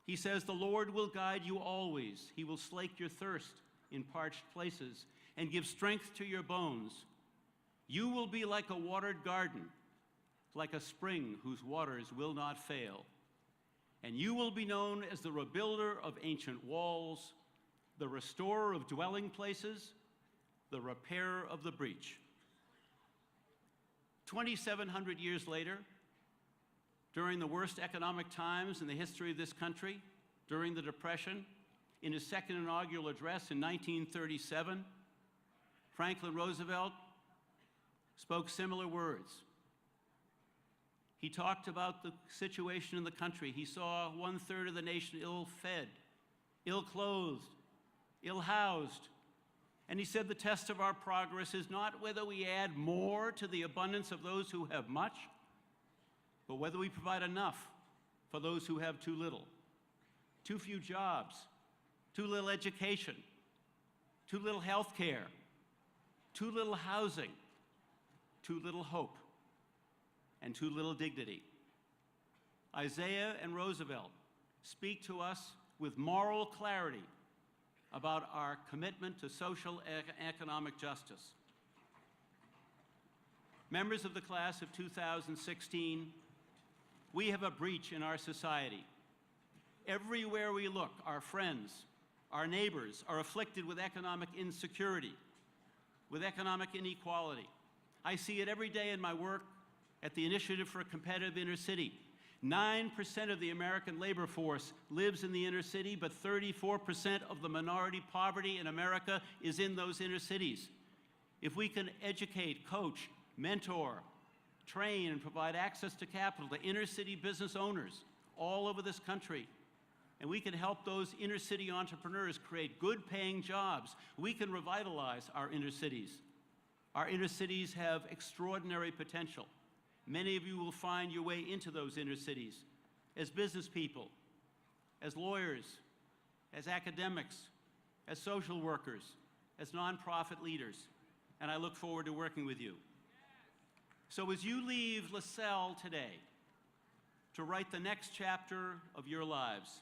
He says, "The Lord will guide you always. He will slake your thirst in parched places and give strength to your bones. You will be like a watered garden, like a spring whose waters will not fail. And you will be known as the rebuilder of ancient walls, the restorer of dwelling places, the repairer of the breach. 2,700 years later, during the worst economic times in the history of this country, during the Depression, in his second inaugural address in 1937, Franklin Roosevelt spoke similar words. He talked about the situation in the country. He saw 1/3 of the nation ill-fed, ill-clothed, ill-housed. And he said the test of our progress is not whether we add more to the abundance of those who have much, but whether we provide enough for those who have too little. Too few jobs, too little education, too little health care, too little housing, too little hope, and too little dignity. Isaiah and Roosevelt speak to us with moral clarity about our commitment to social and economic justice. Members of the class of 2016, we have a breach in our society. Everywhere we look, our friends, our neighbors are afflicted with economic insecurity, with economic inequality. I see it every day in my work at the Initiative for a Competitive Inner City. 9% of the American labor force lives in the inner city, but 34% of the minority poverty in America is in those inner cities. If we can educate, coach, mentor, train, and provide access to capital to inner city business owners all over this country, and we can help those inner city entrepreneurs create good paying jobs, we can revitalize our inner cities. Our inner cities have extraordinary potential. Many of you will find your way into those inner cities as business people, as lawyers, as academics, as social workers, as nonprofit leaders, and I look forward to working with you. So as you leave LaSalle today to write the next chapter of your lives,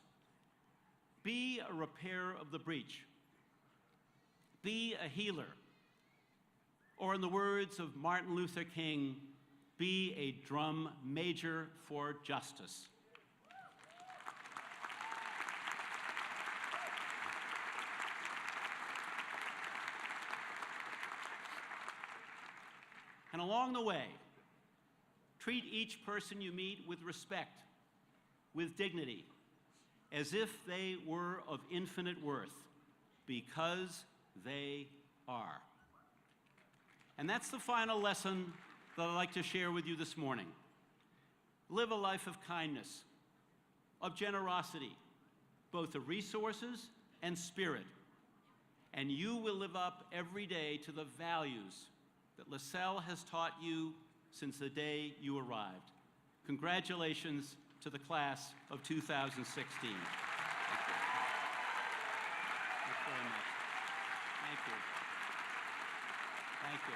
be a repairer of the breach. Be a healer. Or in the words of Martin Luther King, be a drum major for justice. And along the way, treat each person you meet with respect, with dignity, as if they were of infinite worth, because they are. And that's the final lesson that I'd like to share with you this morning. Live a life of kindness, of generosity, both of resources and spirit, and you will live up every day to the values that LaSalle has taught you since the day you arrived. Congratulations to the class of 2016. Thank you. Thanks very much. Thank you. Thank you.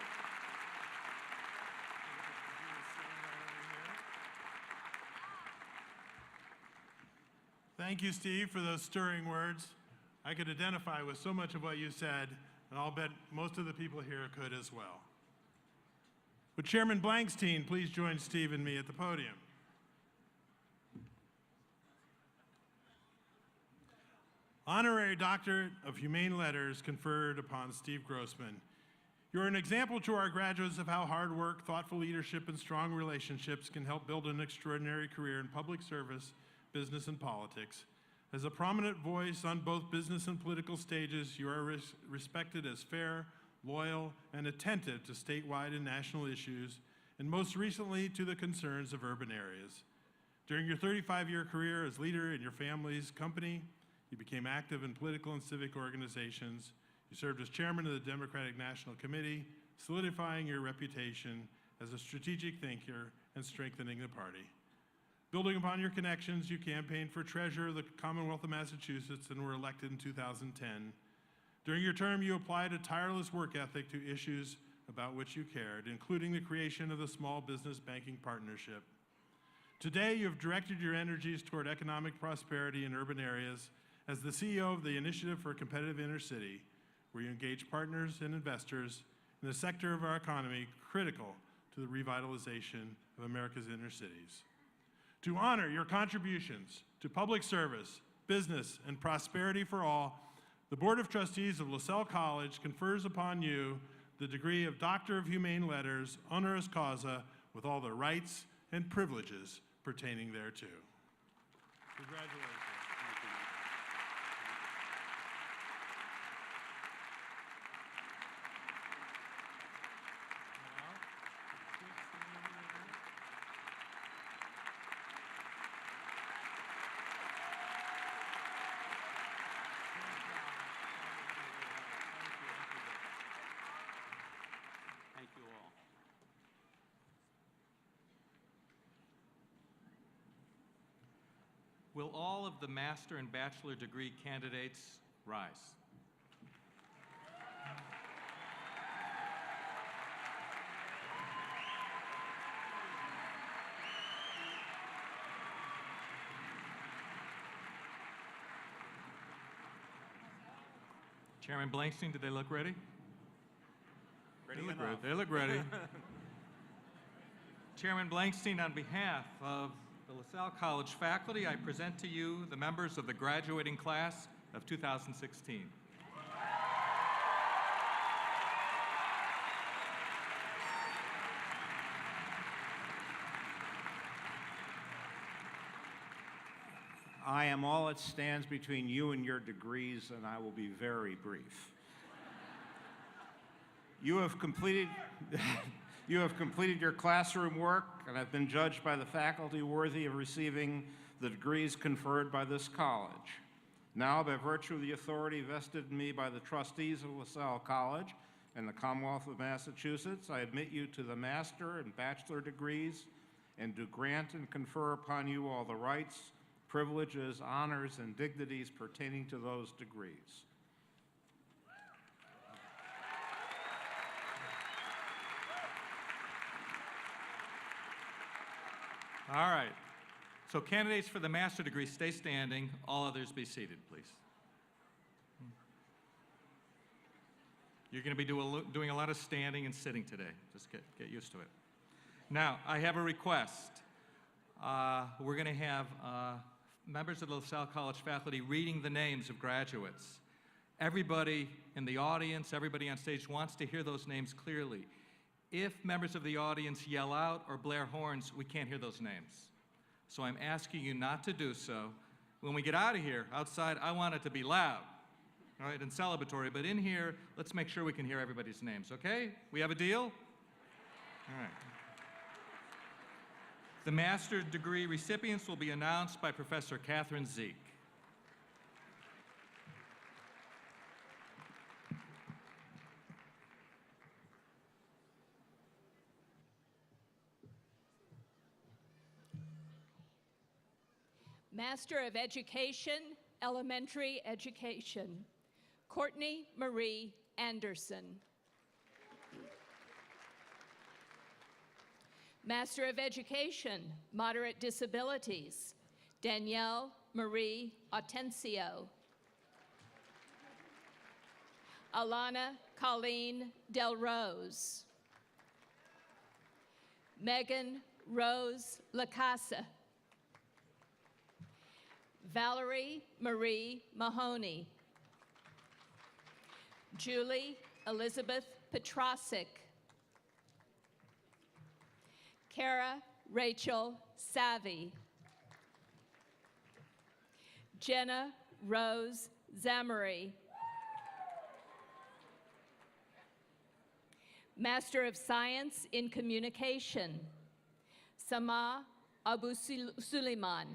Thank you, Steve, for those stirring words. I could identify with so much of what you said, and I'll bet most of the people here could as well. Would Chairman Blankstein please join Steve and me at the podium? Honorary Doctorate of Humane Letters conferred upon Steve Grossman. You're an example to our graduates of how hard work, thoughtful leadership, and strong relationships can help build an extraordinary career in public service, business, and politics. As a prominent voice on both business and political stages, you are respected as fair, loyal, and attentive to statewide and national issues, and most recently to the concerns of urban areas. During your 35-year career as leader in your family's company, you became active in political and civic organizations. You served as chairman of the Democratic National Committee, solidifying your reputation as a strategic thinker and strengthening the party. Building upon your connections, you campaigned for treasurer of the Commonwealth of Massachusetts and were elected in 2010. During your term, you applied a tireless work ethic to issues about which you cared, including the creation of the Small Business Banking Partnership. Today, you have directed your energies toward economic prosperity in urban areas as the CEO of the Initiative for a Competitive Inner City, where you engage partners and investors in a sector of our economy critical to the revitalization of America's inner cities. To honor your contributions to public service, business, and prosperity for all, the Board of Trustees of LaSalle College confers upon you the degree of Doctor of Humane Letters, honoris causa, with all the rights and privileges pertaining thereto. Congratulations. Thank you all. Will all of the master and bachelor degree candidates rise? Chairman Blankstein, do they look ready? They look ready. They look ready. Chairman Blankstein, on behalf of the LaSalle College faculty, I present to you the members of the graduating class of 2016. I am all that stands between you and your degrees, and I will be very brief. You have completed your classroom work and have been judged by the faculty worthy of receiving the degrees conferred by this college. Now, by virtue of the authority vested in me by the trustees of LaSalle College and the Commonwealth of Massachusetts, I admit you to the master and bachelor degrees and do grant and confer upon you all the rights, privileges, honors, and dignities pertaining to those degrees. All right. So candidates for the master degree, stay standing. All others be seated, please. You're going to be doing a lot of standing and sitting today. Just get used to it. Now, I have a request. We're going to have members of the LaSalle College faculty reading the names of graduates. Everybody in the audience, everybody on stage wants to hear those names clearly. If members of the audience yell out or blare horns, we can't hear those names. So I'm asking you not to do so. When we get out of here, outside, I want it to be loud, all right, and celebratory. But in here, let's make sure we can hear everybody's names, okay? We have a deal? All right. The master's degree recipients will be announced by Professor Catherine Zeke. Master of Education, Elementary Education, Courtney Marie Anderson. Master of Education, Moderate Disabilities, Danielle Marie Atencio. Alana Colleen Del Rose. Megan Rose Lacasa. Valerie Marie Mahoney. Julie Elizabeth Petrosic. Kara Rachel Savvy. Jenna Rose Zamory. Master of Science in Communication, Sama Abu Suleiman.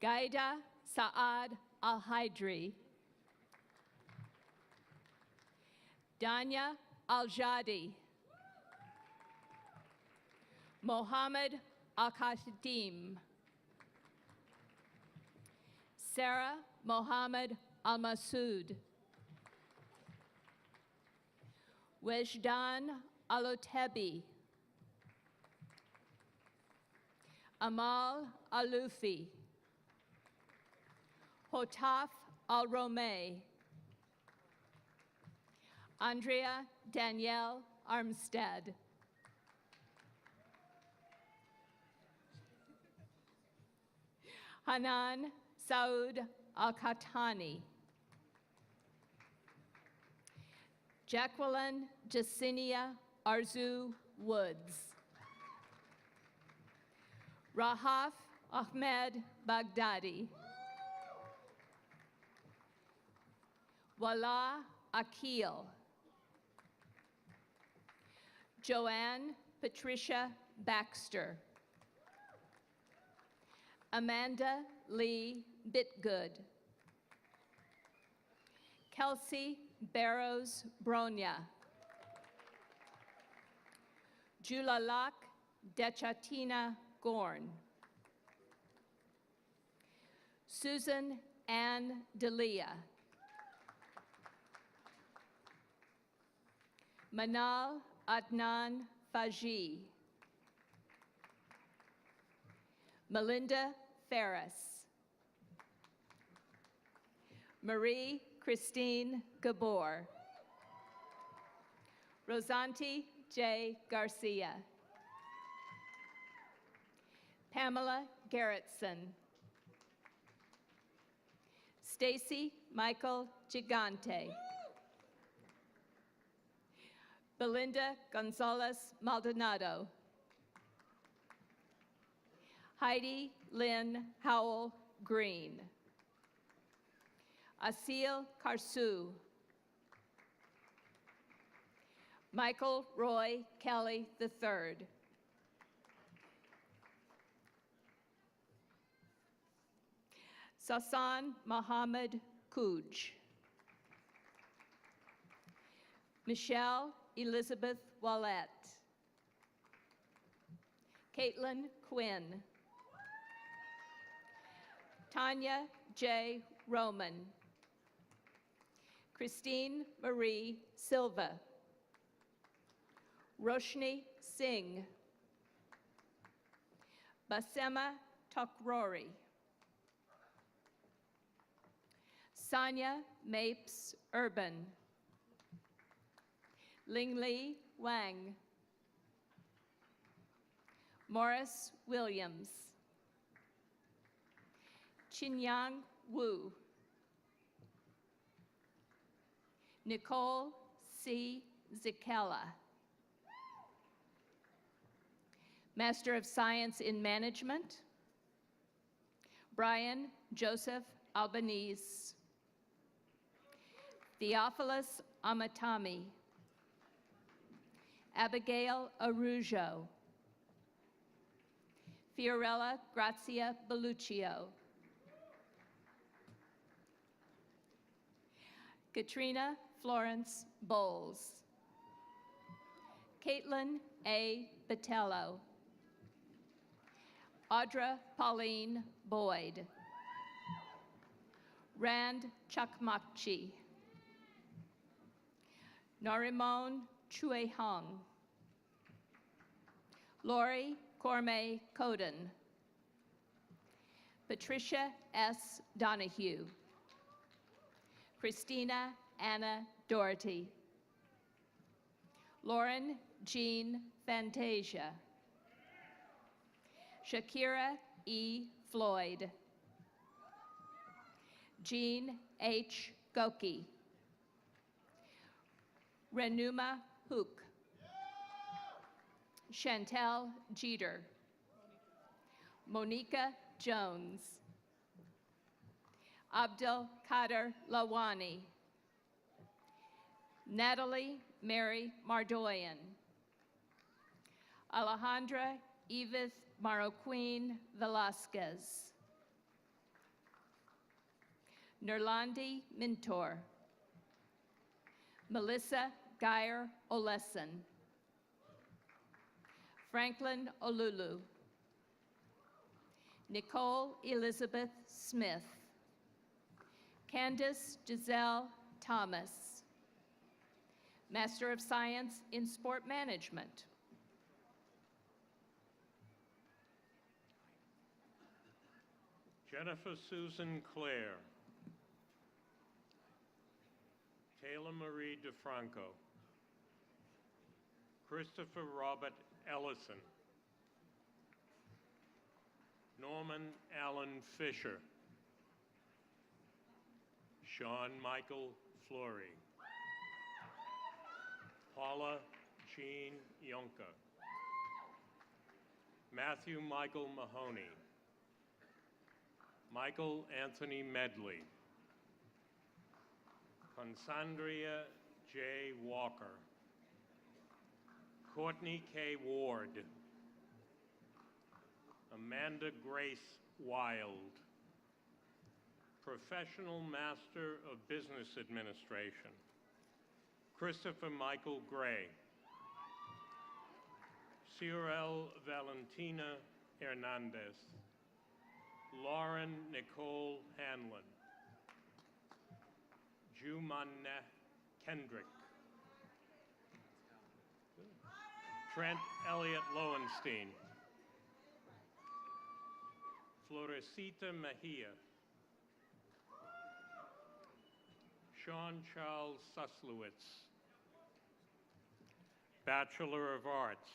Gaida Saad Al-Hydri. Danya Al-Jadi. Mohammed Al-Khadim. Sarah Mohammed Al-Masood. Wejdan Alotebi. Amal Alufi. Hotaf Al-Romay. Andrea Danielle Armstead. Hanan Saud Al-Khatani. Jacqueline Jacinia Arzu Woods. Rahaf Ahmed Baghdadi. Wala Akil. Joanne Patricia Baxter. Amanda Lee Bitgood. Kelsey Barrows Bronya. Julalak Dechatina Gorn. Susan Ann Delia. Manal Adnan Faji. Melinda Ferris. Marie Christine Gabor. Rosanti J. Garcia. Pamela Gerritsen. Stacy Michael Gigante. Belinda Gonzalez Maldonado. Heidi Lynn Howell Green. Asil Karsu. Michael Roy Kelly III. Sasan Mohammed Kuj. Michelle Elizabeth Wallette. Caitlin Quinn. Tanya J. Roman. Christine Marie Silva. Roshni Singh. Basema Tokrori. Sonia Mapes Urban. Lingli Wang. Morris Williams. Chinyang Wu. Nicole C. Zikella. Master of Science in Management, Brian Joseph Albanese. Theophilus Amatami. Abigail Arujo. Fiorella Grazia Belluccio. Katrina Florence Bowles. Caitlin A. Botello. Audra Pauline Boyd. Rand Chakmakchi. Narimon Chue Hong. Lori Corme Coden. Patricia S. Donahue. Christina Anna Doherty. Lauren Jean Fantasia. Shakira E. Floyd. Jean H. Goki. Renuma Hook. Chantel Jeter. Monica Jones. Abdul Kader Lawani. Natalie Mary Mardoyan. Alejandra Edith Marroquin Velasquez. Nerlandi Mintor. Melissa Geyer Oleson. Franklin Olulu. Nicole Elizabeth Smith. Candace Giselle Thomas. Master of Science in Sport Management. Jennifer Susan Clare. Taylor Marie DeFranco. Christopher Robert Ellison. Norman Allen Fisher. Sean Michael Fleury. Paula Jean Yonka. Matthew Michael Mahoney. Michael Anthony Medley. Consandria J. Walker. Courtney K. Ward. Amanda Grace Wild. Professional Master of Business Administration. Christopher Michael Gray. Ciarel Valentina Hernandez. Lauren Nicole Hanlon. Jumanne Kendrick. Trent Elliott Lowenstein. Florecita Mejia. Sean Charles Suslowitz. Bachelor of Arts.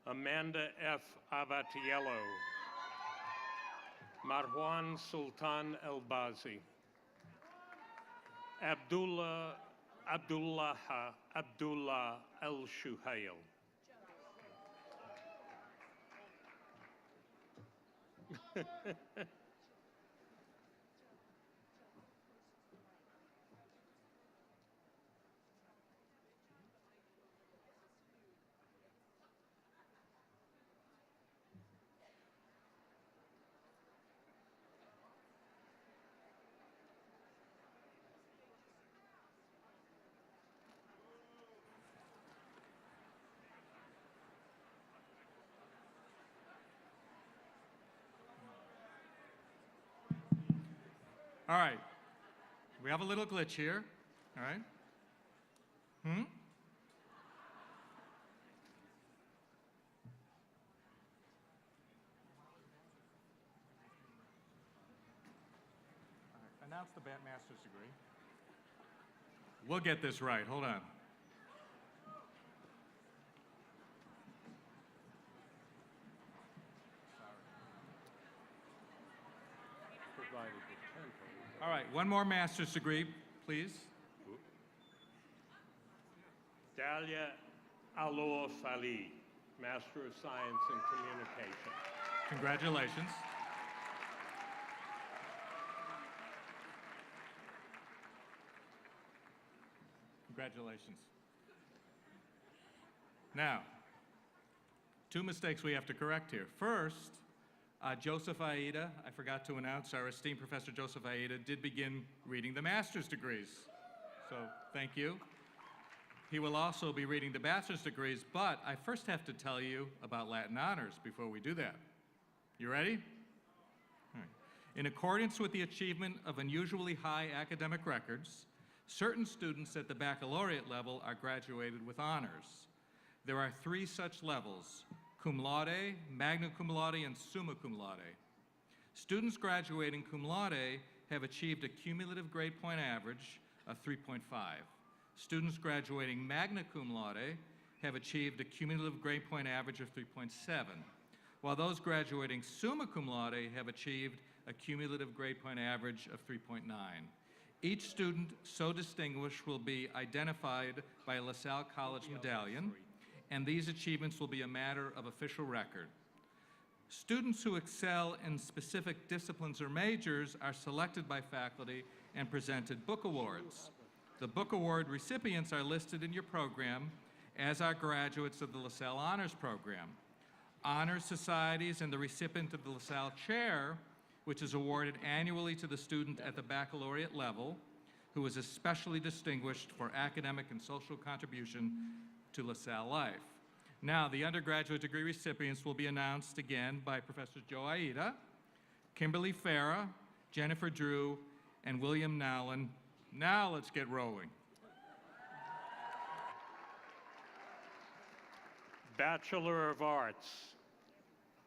Amanda F. Abatiello. Marwan Sultan Elbazi. Abdullah El Shuhail. All right. We have a little glitch here. All right. Announce the master's degree. We'll get this right. Hold on. All right, one more master's degree, please. Dalia Alor Fali, Master of Science in Communication. Congratulations. Congratulations. Now, two mistakes we have to correct here. First, Joseph Aida, I forgot to announce, our esteemed Professor Joseph Aida did begin reading the master's degrees. So thank you. He will also be reading the bachelor's degrees, but I first have to tell you about Latin honors before we do that. You ready? All right. In accordance with the achievement of unusually high academic records, certain students at the baccalaureate level are graduated with honors. There are 3 such levels: cum laude, magna cum laude, and summa cum laude. Students graduating cum laude have achieved a cumulative grade point average of 3.5. Students graduating magna cum laude have achieved a cumulative grade point average of 3.7, while those graduating summa cum laude have achieved a cumulative grade point average of 3.9. Each student so distinguished will be identified by a LaSalle College medallion, and these achievements will be a matter of official record. Students who excel in specific disciplines or majors are selected by faculty and presented book awards. The book award recipients are listed in your program, as are graduates of the LaSalle Honors Program. Honor societies and the recipient of the LaSalle Chair, which is awarded annually to the student at the baccalaureate level, who is especially distinguished for academic and social contribution to LaSalle life. Now, the undergraduate degree recipients will be announced again by Professor Joe Aida, Kimberly Farah, Jennifer Drew, and William Nowlin. Now let's get rolling. Bachelor of Arts,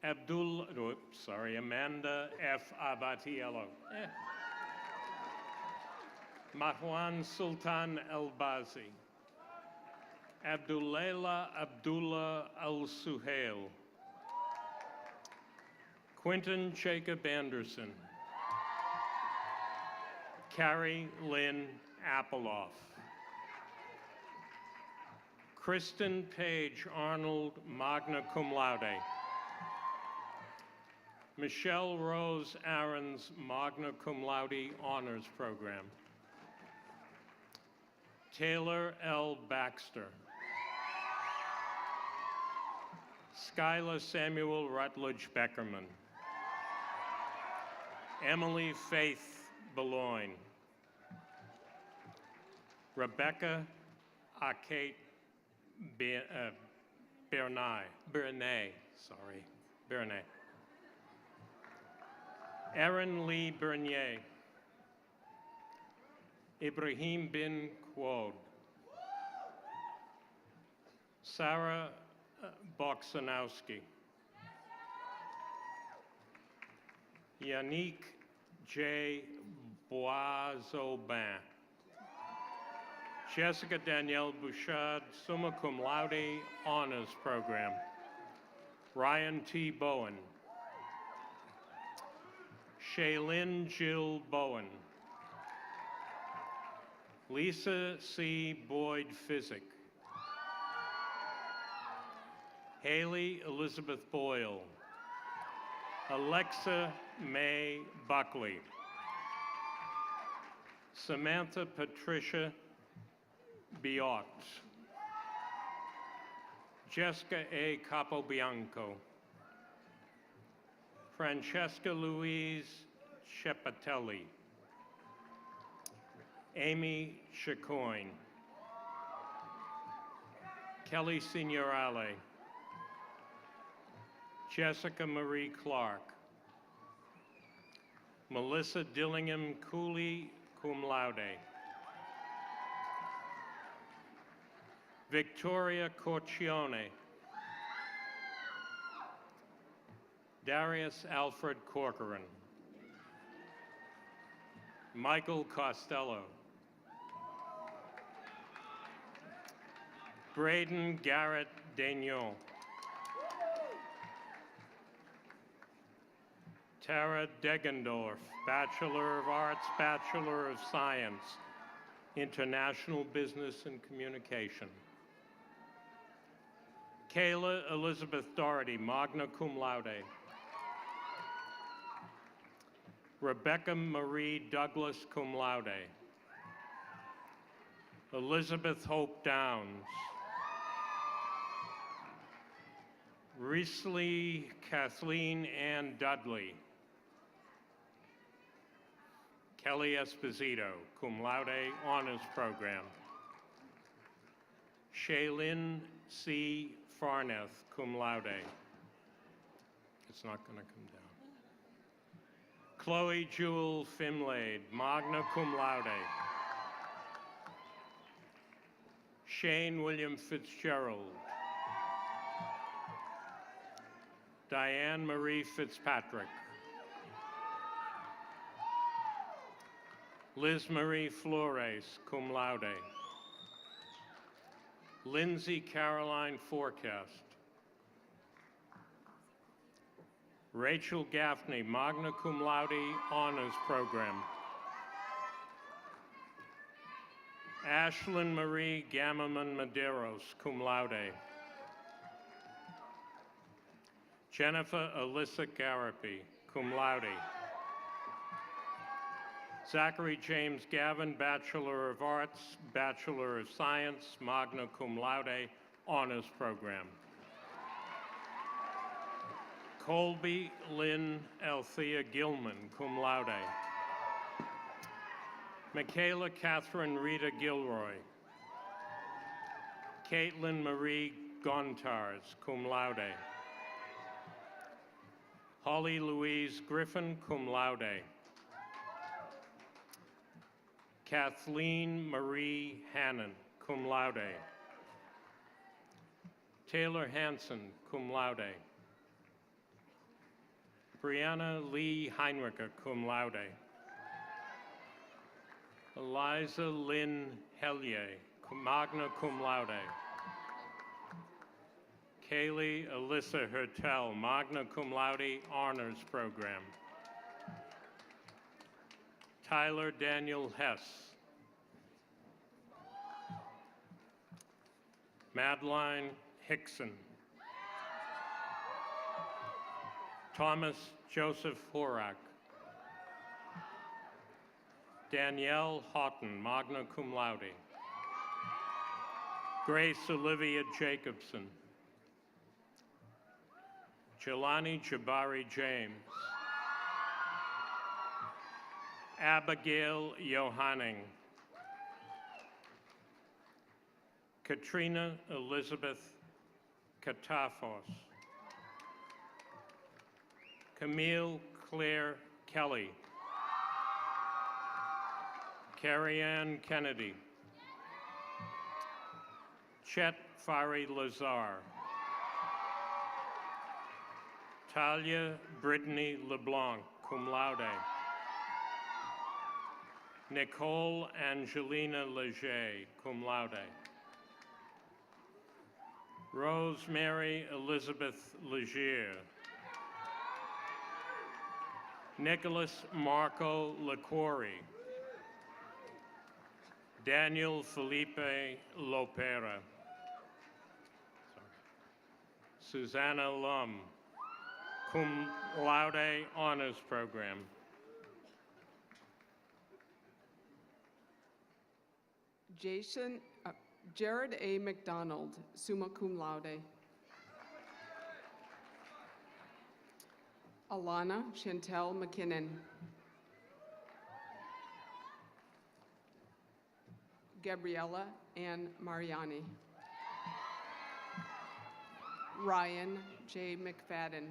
Amanda F. Abatiello. Marwan Sultan Elbazi. Abdullah Al Suhail. Quinton Jacob Anderson. Carrie Lynn Appleoff. Kristen Page Arnold, magna cum laude. Michelle Rose Aarons, magna cum laude honors program. Taylor L. Baxter. Skylar Samuel Rutledge Beckerman. Emily Faith Beloin. Rebecca Akate Bernay. Erin Lee Bernier. Ibrahim bin Quod. Sarah Boksanowski. Yannick J. Boisobin. Jessica Danielle Bouchard, summa cum laude, honors program. Ryan T. Bowen. Shaylin Jill Bowen. Lisa C. Boyd Physic. Haley Elizabeth Boyle. Alexa May Buckley. Samantha Patricia Biot. Jessica A. Capobianco. Francesca Louise Shepatelli. Amy Chicoine. Kelly Signorale. Jessica Marie Clark. Melissa Dillingham Cooley, cum laude. Victoria Corcione. Darius Alfred Corcoran. Michael Costello. Braden Garrett Daignon. Tara Deggendorf, Bachelor of Arts, Bachelor of Science, International Business and Communication. Kayla Elizabeth Doherty, magna cum laude. Rebecca Marie Douglas, cum laude. Elizabeth Hope Downs. Risley Kathleen Ann Dudley. Kelly Esposito, cum laude, honors program. Shaylin C. Farneth, cum laude. It's not going to come down. Chloe Jewel Finlade, magna cum laude. Shane William Fitzgerald. Diane Marie Fitzpatrick. Liz Marie Flores, cum laude. Lindsay Caroline Forecast. Rachel Gaffney, magna cum laude, honors program. Ashlyn Marie Gammerman Medeiros, cum laude. Jennifer Alyssa Garapi, cum laude. Zachary James Gavin, Bachelor of Arts, Bachelor of Science, magna cum laude, honors program. Colby Lynn Althea Gilman, cum laude. Michaela Catherine Rita Gilroy. Caitlin Marie Gontars, cum laude. Holly Louise Griffin, cum laude. Kathleen Marie Hannon, cum laude. Taylor Hanson, cum laude. Brianna Lee Heinricher, cum laude. Eliza Lynn Hellier, magna cum laude. Kaylee Elizabeth Alyssa Hertel, magna cum laude, honors program. Tyler Daniel Hess. Madeline Hickson. Thomas Joseph Horak. Danielle Houghton, magna cum laude. Grace Olivia Jacobson. Jelani Jabari James. Abigail Johanning. Katrina Elizabeth Katafos. Camille Claire Kelly. Carrie Ann Kennedy. Chet Fari Lazar. Talia Brittany LeBlanc, cum laude. Nicole Angelina Leger, cum laude. Rosemary Elizabeth Legier. Nicholas Marco Liquori. Daniel Felipe Lopera. Susanna Lum, cum laude honors program. Jared A. McDonald, summa cum laude. Alana Chantel McKinnon. Gabriella Ann Mariani. Ryan J. McFadden.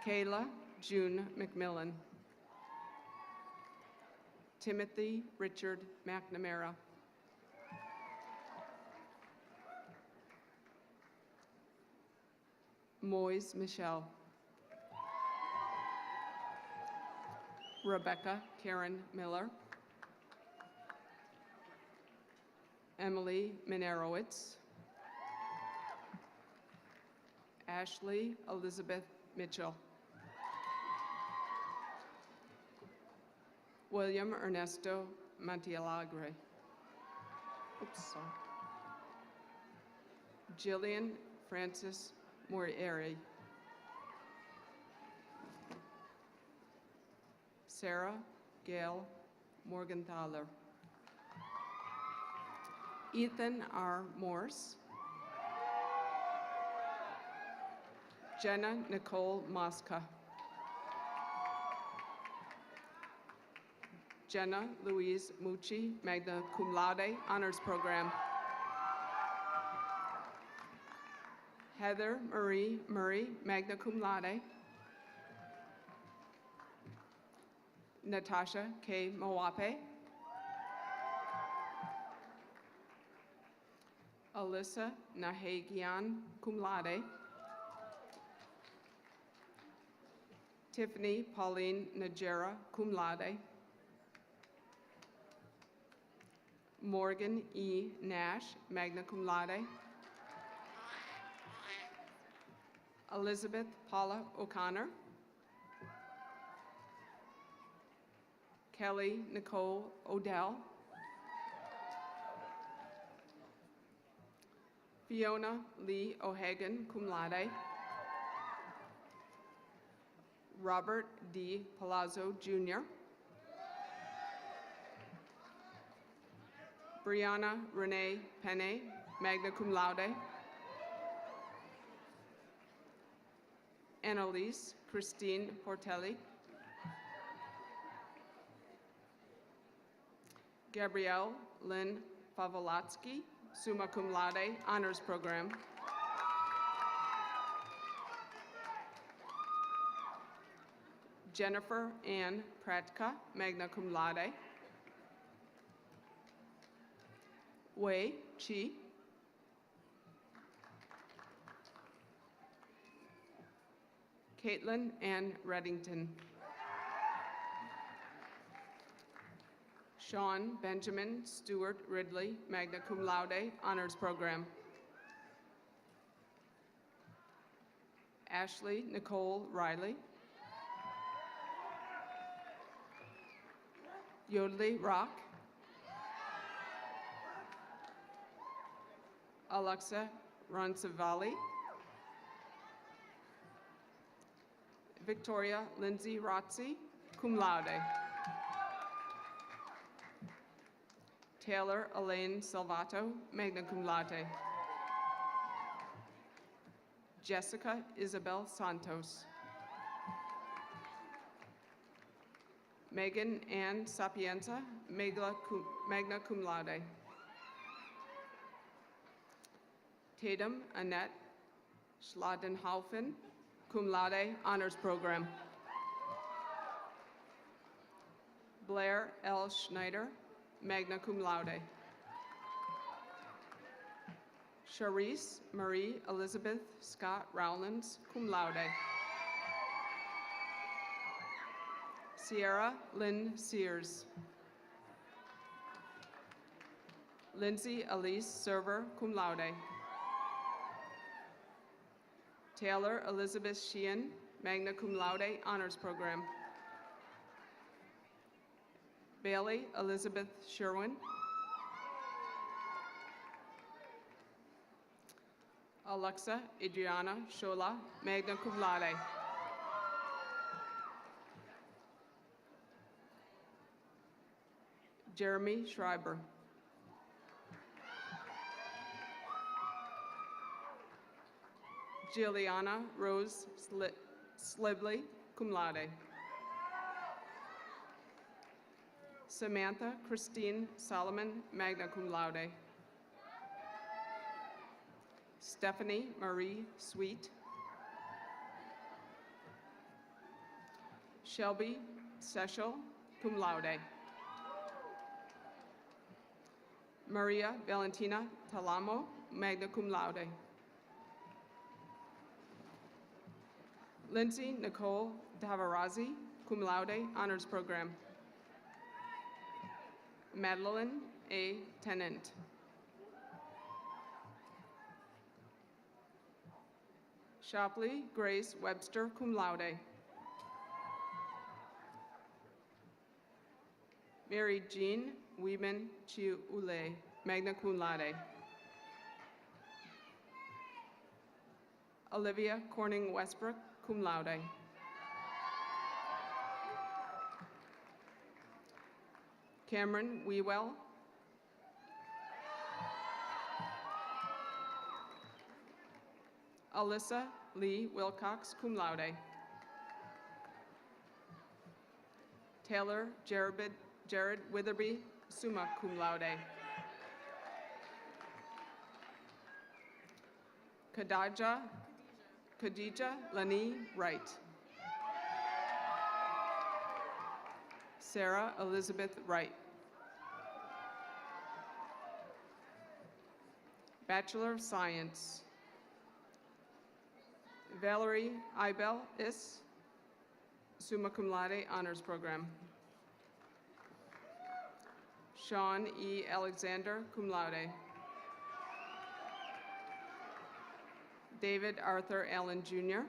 Kayla June McMillan. Timothy Richard McNamara. Moise Michelle. Rebecca Karen Miller. Emily Minerowitz. Ashley Elizabeth Mitchell. William Ernesto Mantialagre. Oops, sorry. Jillian Francis Morieri. Sarah Gail Morgenthaler. Ethan R. Morse. Jenna Nicole Mosca. Jenna Louise Mucci, magna cum laude, honors program. Heather Marie Murray, magna cum laude. Natasha K. Mawape. Alyssa Nahagian, cum laude. Tiffany Pauline Najera, cum laude. Morgan E. Nash, magna cum laude. Elizabeth Paula O'Connor. Kelly Nicole Odell. Fiona Lee O'Hagan, cum laude. Robert D. Palazzo, Jr. Brianna Renee Penne, magna cum laude. Annalise Christine Portelli. Gabrielle Lynn Favolatsky, summa cum laude, honors program. Jennifer Ann Pratka, magna cum laude. Wei Chi. Caitlin Ann Reddington. Sean Benjamin Stewart Ridley, magna cum laude, honors program. Ashley Nicole Riley. Yodeli Rock. Alexa Ransavali. Victoria Lindsay Rotzi, cum laude. Taylor Elaine Salvato, magna cum laude. Jessica Isabel Santos. Megan Ann Sapienza, magna cum laude. Tatum Annette Schladenhaufen, cum laude, honors program. Blair L. Schneider, magna cum laude. Charisse Marie Elizabeth Scott Rowlands, cum laude. Sierra Lynn Sears. Lindsay Elise Server, cum laude. Taylor Elizabeth Sheehan, magna cum laude, honors program. Bailey Elizabeth Sherwin. Alexa Adriana Shola, magna cum laude. Jeremy Schreiber. Giuliana Rose Slibley, cum laude. Samantha Christine Solomon, magna cum laude. Stephanie Marie Sweet. Shelby Sechel, cum laude. Maria Valentina Talamo, magna cum laude. Lindsay Nicole Davarazzi, cum laude, honors program. Madeline A. Tennant. Shopley Grace Webster, cum laude. Mary Jean Weeman Chiule, magna cum laude. Olivia Corning Westbrook, cum laude. Cameron Wewell. Alyssa Lee Wilcox, cum laude. Taylor Jared Witherby, summa cum laude. Khadija Lani Wright. Sarah Elizabeth Wright. Bachelor of Science. Valerie Ibel Is, summa cum laude, honors program. Sean E. Alexander, cum laude. David Arthur Allen Jr.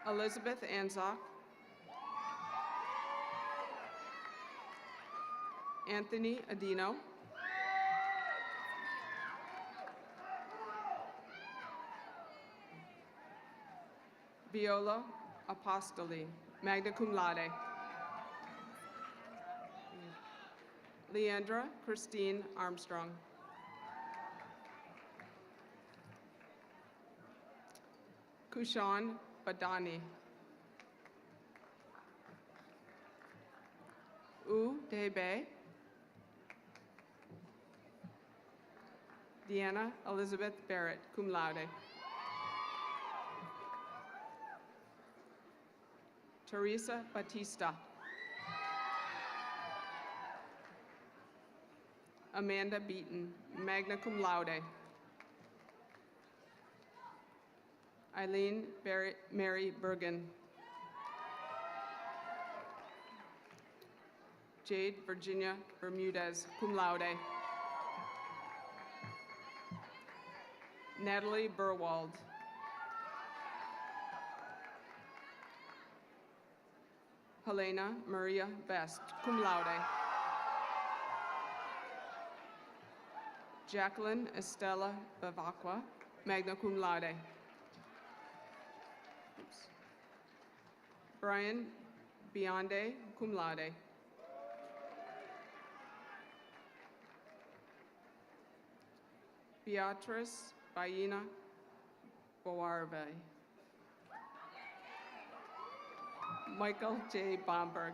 Elizabeth Anzock. Anthony Adino. Viola Apostoli, magna cum laude. Leandra Christine Armstrong. Kushan Badani. U Debe. Deanna Elizabeth Barrett, cum laude. Teresa Batista. Amanda Beaton, magna cum laude. Eileen Mary Bergen. Jade Virginia Bermudez, cum laude. Natalie Burwald. Helena Maria Best, cum laude. Jacqueline Estella Bavacqua, magna cum laude. Oops. Brian Bionde, cum laude. Beatrice Baina Boarve. Michael J. Bomberg.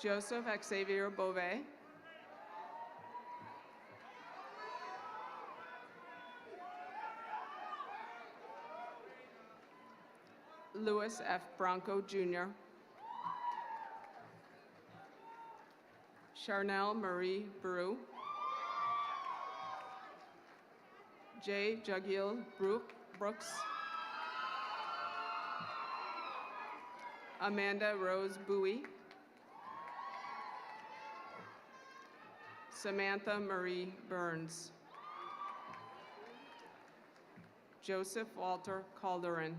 Joseph Xavier Beauvais. Louis F. Bronco, Jr. Charnel Marie Brew. J. Jugil Brooks. Amanda Rose Bowie. Samantha Marie Burns. Joseph Walter Calderon.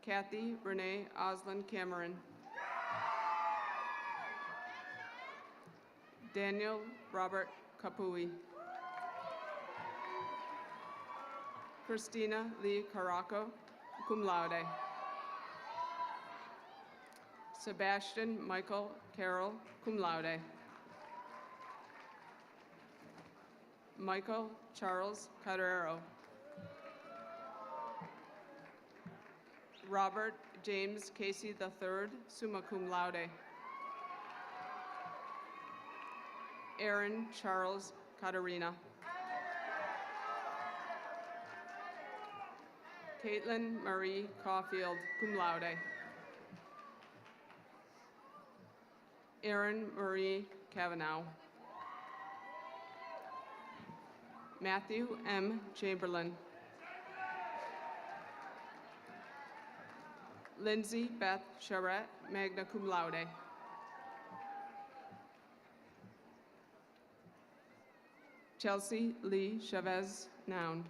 Kathy Renee Oslin Cameron. Daniel Robert Capui. Christina Lee Caraco, cum laude. Sebastian Michael Carroll, cum laude. Michael Charles Carrero. Robert James Casey III, summa cum laude. Aaron Charles Caterina. Caitlin Marie Caulfield, cum laude. Erin Marie Cavanaugh. Matthew M. Chamberlain. Lindsay Beth Charette, magna cum laude. Chelsea Lee Chavez, noun.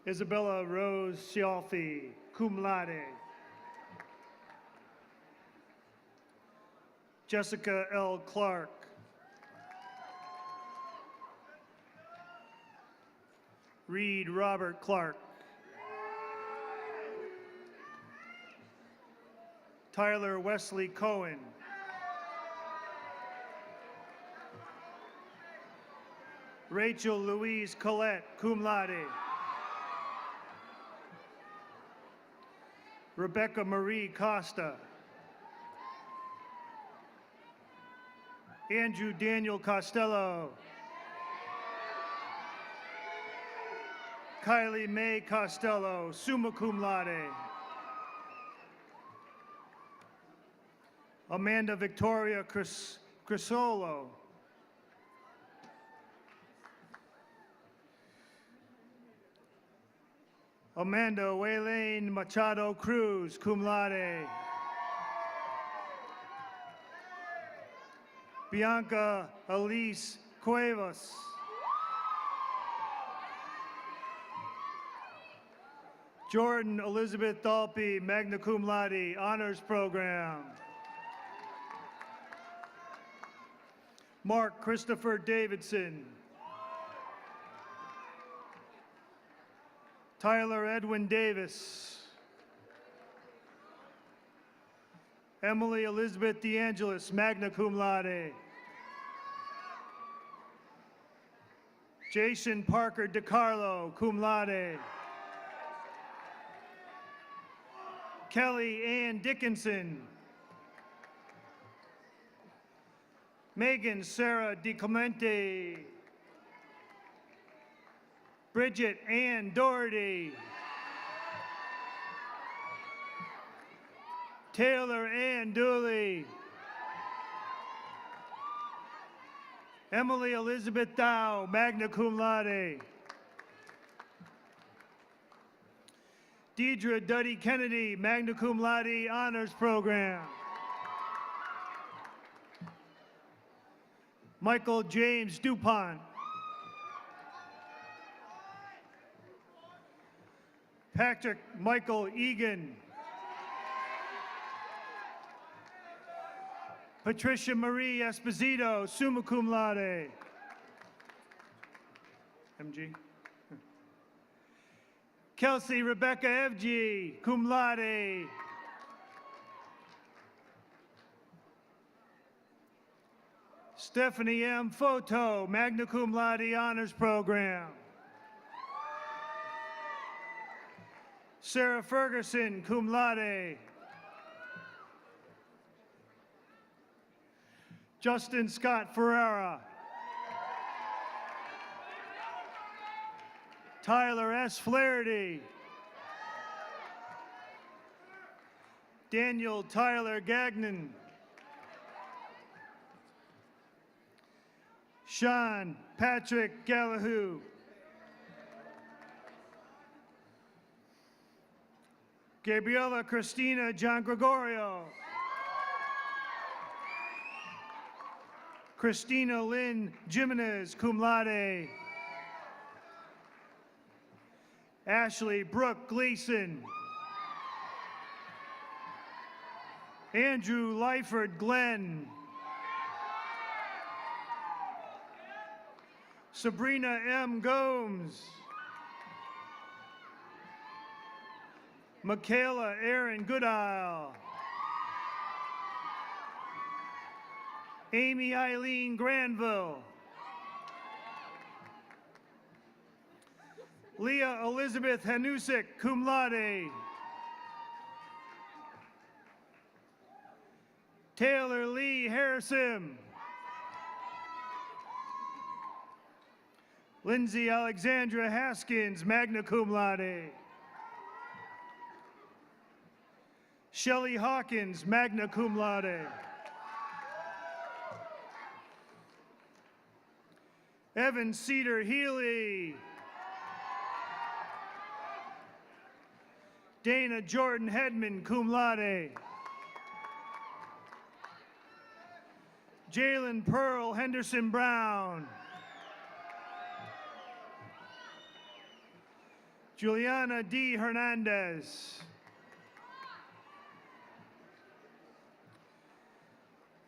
Isabella Rose Cialfi, cum laude. Jessica L. Clark. Reed Robert Clark. Tyler Wesley Cohen. Rachel Louise Collette, cum laude. Rebecca Marie Costa. Andrew Daniel Costello. Kylie Mae Costello, summa cum laude. Amanda Victoria Crisolo. Amanda Waylene Machado Cruz, cum laude. Bianca Elise Cuevas. Jordan Elizabeth Dalpy, magna cum laude, honors program. Mark Christopher Davidson. Tyler Edwin Davis. Emily Elizabeth DeAngelis, magna cum laude. Jason Parker DiCarlo, cum laude. Kelly Ann Dickinson. Megan Sarah DiClemente. Bridget Ann Doherty. Taylor Ann Dooley. Emily Elizabeth Dow, magna cum laude. Deidre Duddy Kennedy, magna cum laude, honors program. Michael James Dupont. Patrick Michael Egan. Patricia Marie Esposito, summa cum laude. MG. Kelsey Rebecca FG, cum laude. Stephanie M. Foto, magna cum laude, honors program. Sarah Ferguson, cum laude. Justin Scott Ferreira. Tyler S. Flaherty. Daniel Tyler Gagnon. Sean Patrick Gallahue. Gabriela Christina John Gregorio. Christina Lynn Jimenez, cum laude. Ashley Brooke Gleason. Andrew Lyford Glenn. Sabrina M. Gomes. Michaela Aaron Goodile. Amy Eileen Granville. Leah Elizabeth Hanusik, cum laude. Taylor Lee Harrison. Lindsay Alexandra Haskins, magna cum laude. Shelley Hawkins, magna cum laude. Evan Cedar Healy. Dana Jordan Hedman, cum laude. Jalen Pearl Henderson Brown. Juliana D. Hernandez.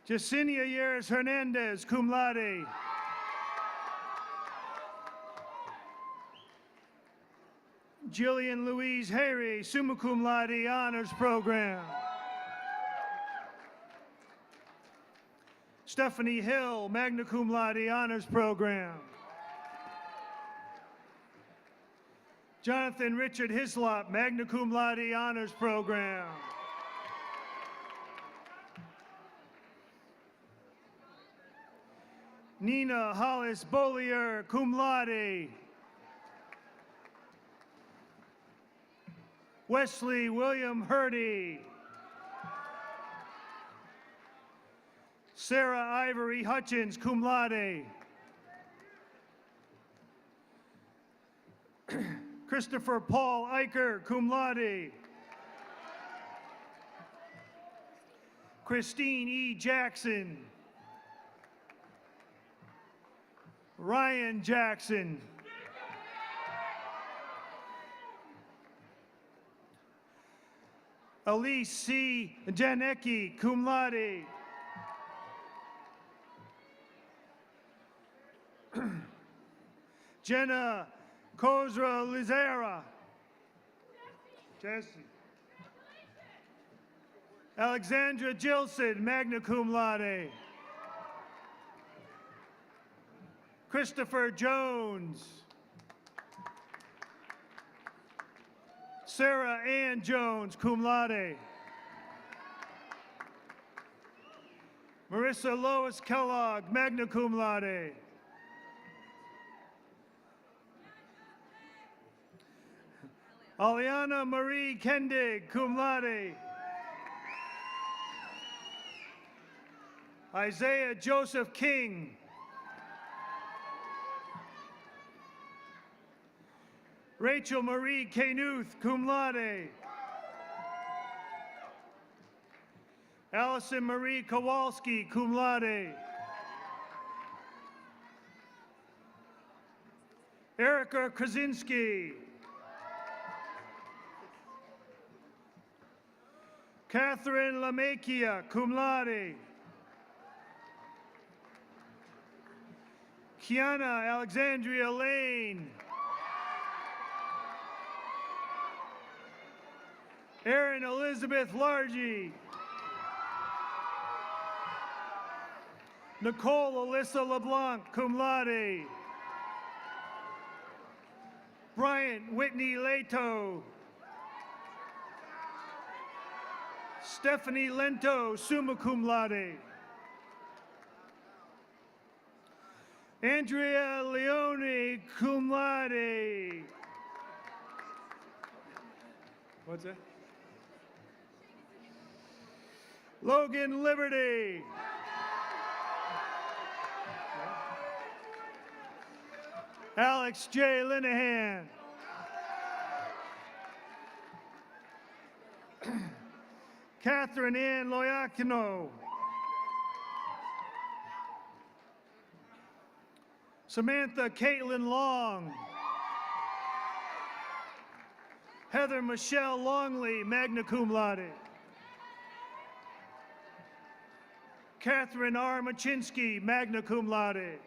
Jacinia Yeres Hernandez, cum laude. Jillian Louise Harry, summa cum laude, honors program. Stephanie Hill, magna cum laude, honors program. Jonathan Richard Hislop, magna cum laude, honors program. Nina Hollis Bollier, cum laude. Wesley William Hurdy. Sarah Ivory Hutchins, cum laude. Christopher Paul Eicher, cum laude. Christine E. Jackson. Ryan Jackson. Elise C. Janecki, cum laude. Jenna Kozra Lizera. Jesse. Alexandra Gilson, magna cum laude. Christopher Jones. Sarah Ann Jones, cum laude. Marissa Lois Kellogg, magna cum laude. Aliana Marie Kendig, cum laude. Isaiah Joseph King. Rachel Marie Knuth, cum laude. Allison Marie Kowalski, cum laude. Erica Krasinski. Catherine Lamachia, cum laude. Kiana Alexandria Lane. Erin Elizabeth Largy. Nicole Alyssa LeBlanc, cum laude. Bryant Whitney Leto. Stephanie Lento, summa cum laude. Andrea Leone, cum laude. What's that? Logan Liberty. Alex J. Linehan. Catherine Ann Loiacono. Samantha Caitlin Long. Heather Michelle Longley, magna cum laude. Catherine R. Machinsky, magna cum laude.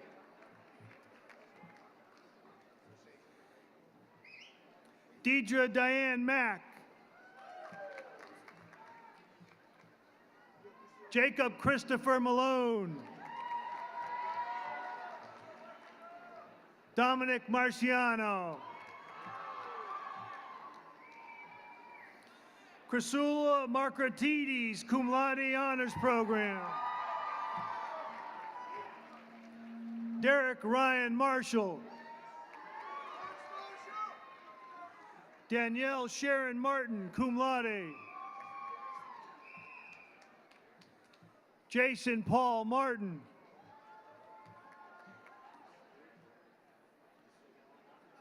Deidre Diane Mack. Jacob Christopher Malone. Dominic Marciano. Chrysula Markratides, cum laude honors program. Derek Ryan Marshall. Danielle Sharon Martin, cum laude. Jason Paul Martin.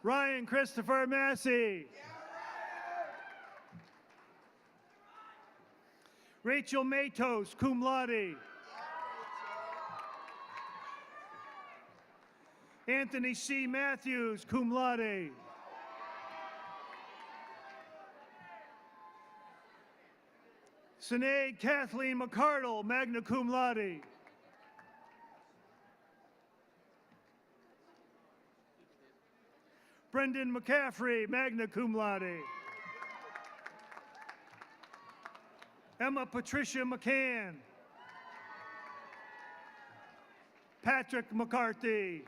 Ryan Christopher Massey. Rachel Matos, cum laude. Anthony C. Matthews, cum laude. Sinead Kathleen McCardle, magna cum laude. Brendan McCaffrey, magna cum laude. Emma Patricia McCann. Patrick McCarthy.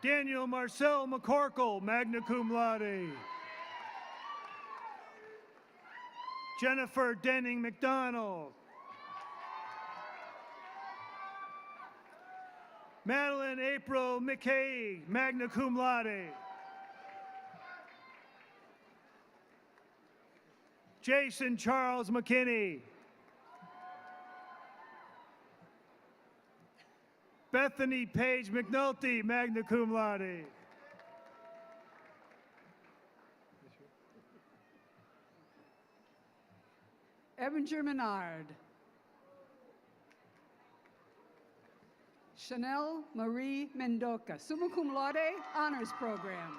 Daniel Marcel McCorkle, magna cum laude. Jennifer Denning McDonald. Madeline April McKay, magna cum laude. Jason Charles McKinney. Bethany Paige McNulty, magna cum laude. Evanger Menard. Chanel Marie Mendoca, summa cum laude, honors program.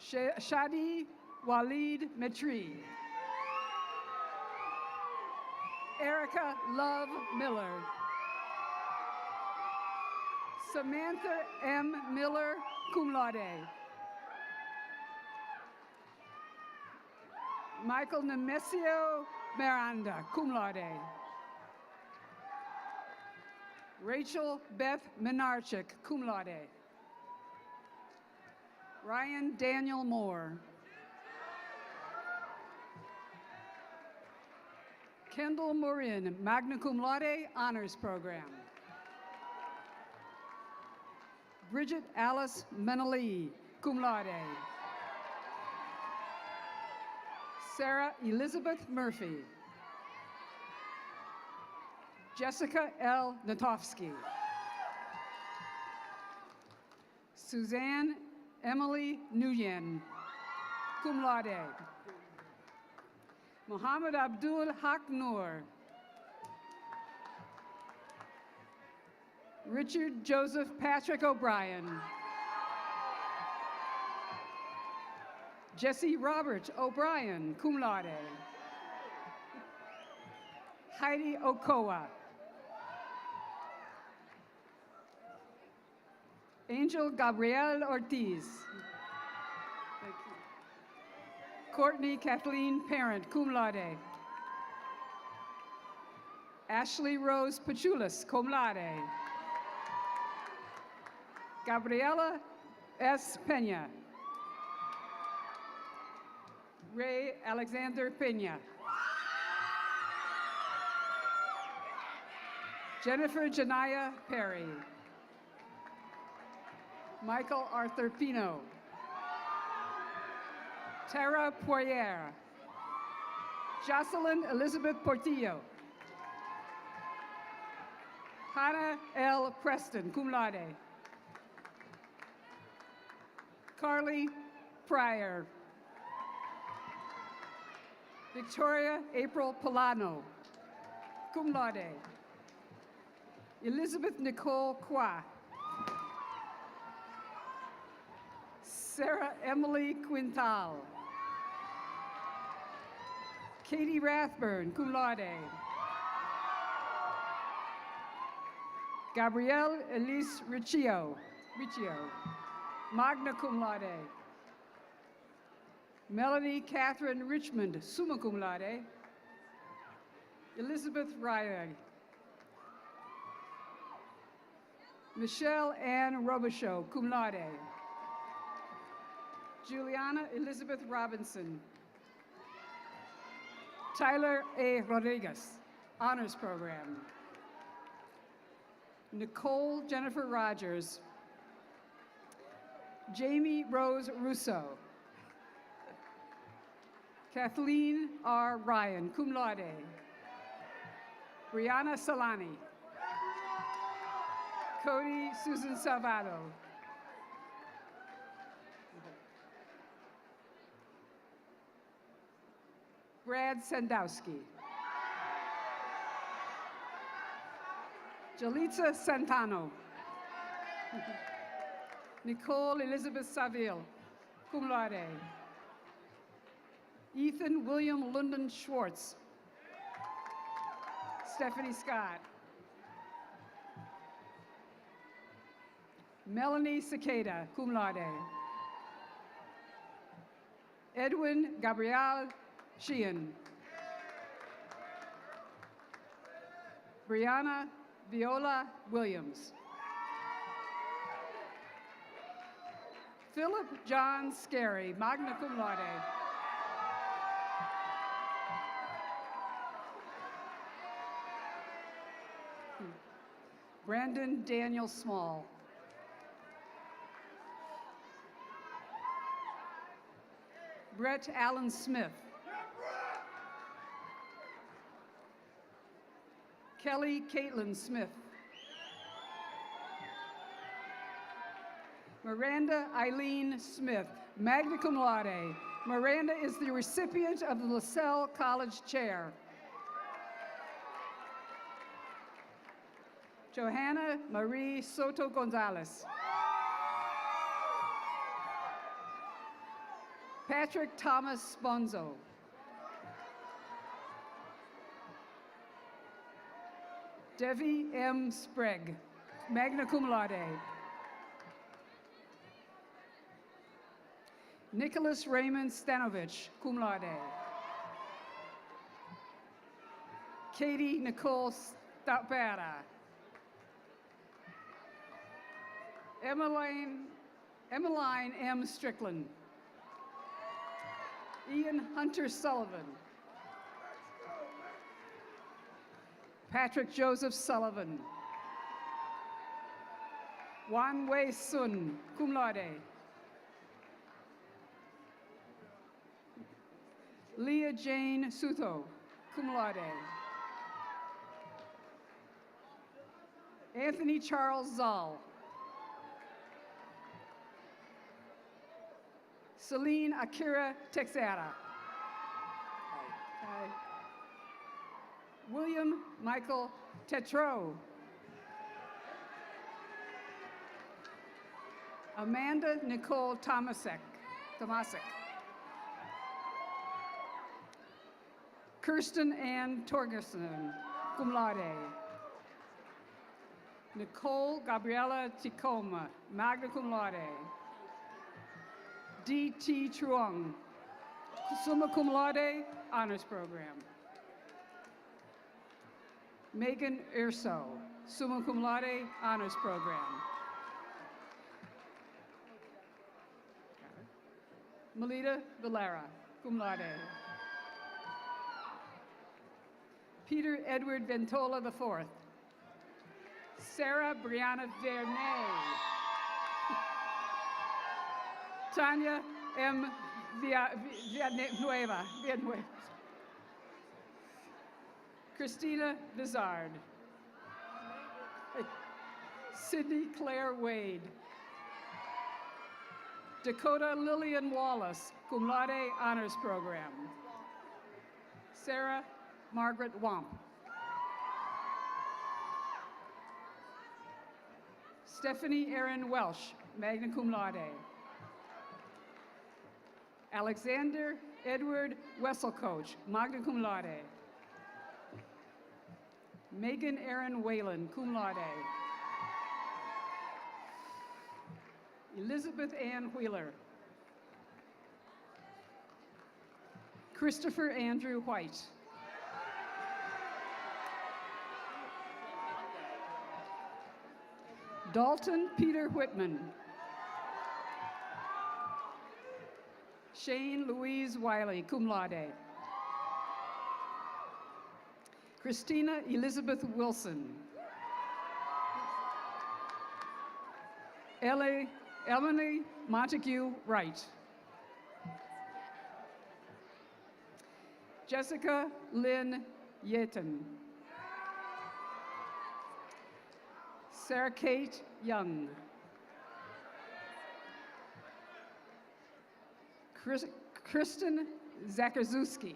Shadi Walid Metri. Erica Love Miller. Samantha M. Miller, cum laude. Michael Nemesio Miranda, cum laude. Rachel Beth Minarchik, cum laude. Ryan Daniel Moore. Kendall Morin, magna cum laude, honors program. Bridget Alice Menali, cum laude. Sarah Elizabeth Murphy. Jessica L. Natofsky. Suzanne Emily Nguyen, cum laude. Muhammad Abdul Haq Noor. Richard Joseph Patrick O'Brien. Jesse Robert O'Brien, cum laude. Heidi Okoa. Angel Gabrielle Ortiz. Thank you. Courtney Kathleen Parent, cum laude. Ashley Rose Pachulis, cum laude. Gabriela S. Pena. Ray Alexander Pena. Jennifer Janaya Perry. Michael Arthur Pino. Tara Poirier. Jocelyn Elizabeth Portillo. Hannah L. Preston, cum laude. Carly Pryor. Victoria April Polano, cum laude. Elizabeth Nicole Qua. Sarah Emily Quintal. Katie Rathburn, cum laude. Gabrielle Elise Riccio, magna cum laude. Melanie Catherine Richmond, summa cum laude. Elizabeth Riley. Michelle Ann Robichaud, cum laude. Juliana Elizabeth Robinson. Tyler A. Rodriguez, honors program. Nicole Jennifer Rogers. Jamie Rose Russo. Kathleen R. Ryan, cum laude. Brianna Solani. Cody Susan Salvato. Brad Sandowski. Jalitza Santano. Nicole Elizabeth Saville, cum laude. Ethan William London Schwartz. Stephanie Scott. Melanie Cicada, cum laude. Edwin Gabriel Sheehan. Brianna Viola Williams. Philip John Scarry, magna cum laude. Brandon Daniel Small. Brett Allen Smith. Kelly Caitlin Smith. Miranda Eileen Smith, magna cum laude. Miranda is the recipient of the LaSalle College Chair. Johanna Marie Soto Gonzalez. Patrick Thomas Bonzo. Devi M. Sprague, magna cum laude. Nicholas Raymond Stanovich, cum laude. Katie Nicole Stapera. Emmeline M. Strickland. Ian Hunter Sullivan. Patrick Joseph Sullivan. Wan Wei Sun, cum laude. Leah Jane Suto, cum laude. Anthony Charles Zoll. Celine Akira Texera. Hi. William Michael Tetreau. Amanda Nicole Tomasek. Kirsten Ann Torgerson, cum laude. Nicole Gabriela Ticoma, magna cum laude. D.T. Truong, summa cum laude, honors program. Megan Urso, summa cum laude, honors program. Melita Valera, cum laude. Peter Edward Ventola IV. Sarah Brianna Vernay. Tanya M. Villanueva. Christina Vizard. Sydney Claire Wade. Dakota Lillian Wallace, cum laude, honors program. Sarah Margaret Womp. Stephanie Erin Welsh, magna cum laude. Alexander Edward Wesselcoach, magna cum laude. Megan Erin Whalen, cum laude. Elizabeth Ann Wheeler. Christopher Andrew White. Dalton Peter Whitman. Shane Louise Wiley, cum laude. Christina Elizabeth Wilson. Emily Montague Wright. Jessica Lynn Yeton. Sarah Kate Young. Kristen Zakarzewski.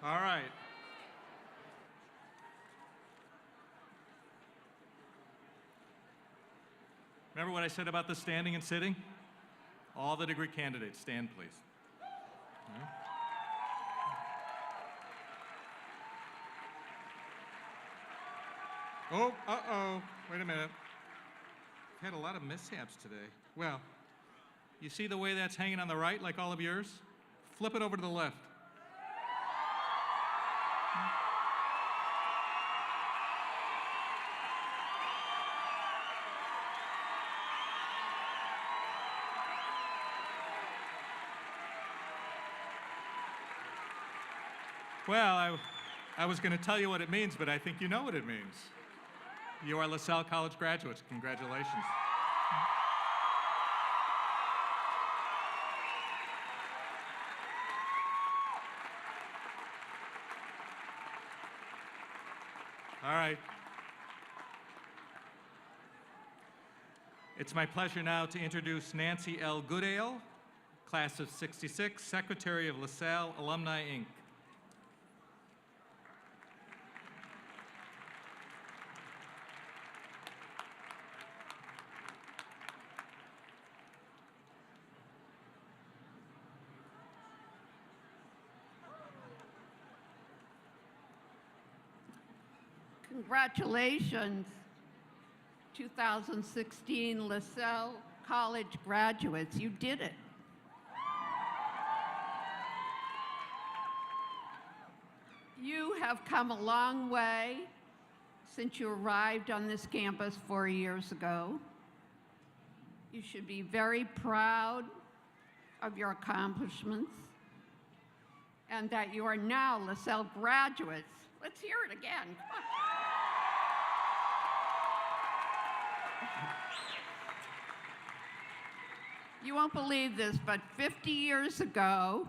All right. Remember what I said about the standing and sitting? All the degree candidates, stand please. Yeah. Oh, uh-oh, wait a minute. I've had a lot of mishaps today. Well, you see the way that's hanging on the right, like all of yours? Flip it over to the left. Well, I was going to tell you what it means, but I think you know what it means. You are LaSalle College graduates. Congratulations. All right. It's my pleasure now to introduce Nancy L. Goodale, class of '66, Secretary of LaSalle Alumni, Inc. Congratulations, 2016 LaSalle College graduates. You did it. You have come a long way since you arrived on this campus 4 years ago. You should be very proud of your accomplishments and that you are now LaSalle graduates. Let's hear it again. Come on. You won't believe this, but 50 years ago,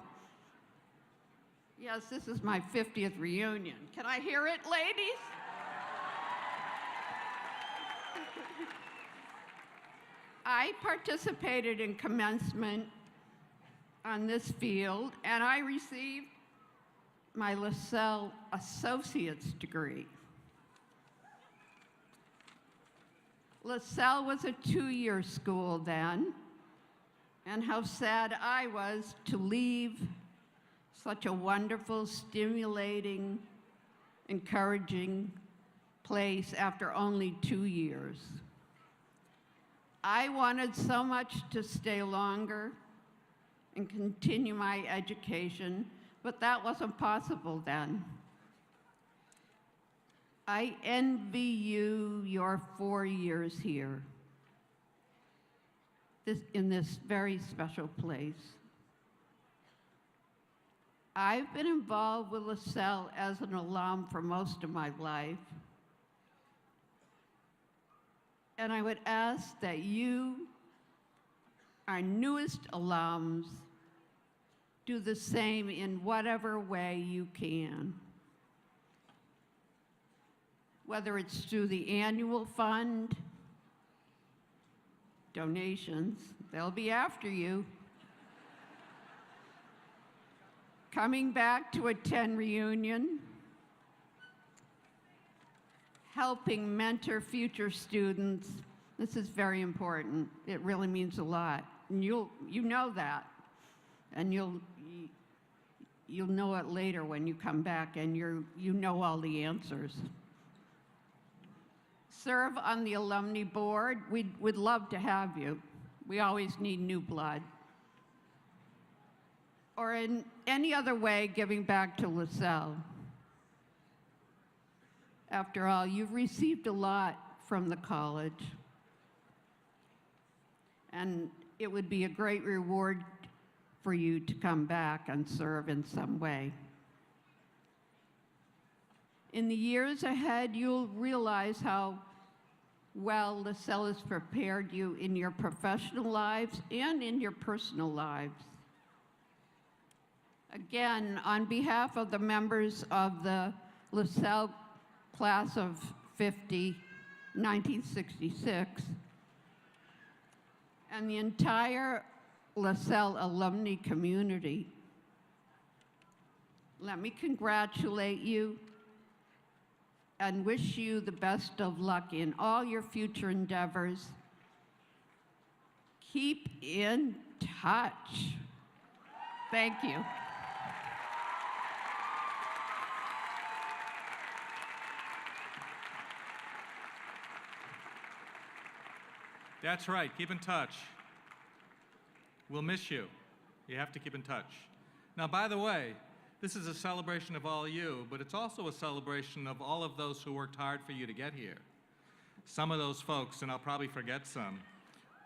yes, this is my 50th reunion. Can I hear it, ladies? I participated in commencement on this field, and I received my LaSalle Associate's degree. LaSalle was a 2-year school then, and how sad I was to leave such a wonderful, stimulating, encouraging place after only 2 years. I wanted so much to stay longer and continue my education, but that wasn't possible then. I envy you your 4 years here, in this very special place. I've been involved with LaSalle as an alum for most of my life. And I would ask that you, our newest alums, do the same in whatever way you can. Whether it's through the annual fund, donations, they'll be after you. Coming back to attend reunion, helping mentor future students. This is very important. It really means a lot. And you know that. And you'll know it later when you come back and you know all the answers. Serve on the alumni board. We'd love to have you. We always need new blood. Or in any other way, giving back to LaSalle. After all, you've received a lot from the college. And it would be a great reward for you to come back and serve in some way. In the years ahead, you'll realize how well LaSalle has prepared you in your professional lives and in your personal lives. Again, on behalf of the members of the LaSalle class of 50, 1966, and the entire LaSalle alumni community, let me congratulate you and wish you the best of luck in all your future endeavors. Keep in touch. Thank you. That's right, keep in touch. We'll miss you. You have to keep in touch. Now, by the way, this is a celebration of all you, but it's also a celebration of all of those who worked hard for you to get here. Some of those folks, and I'll probably forget some,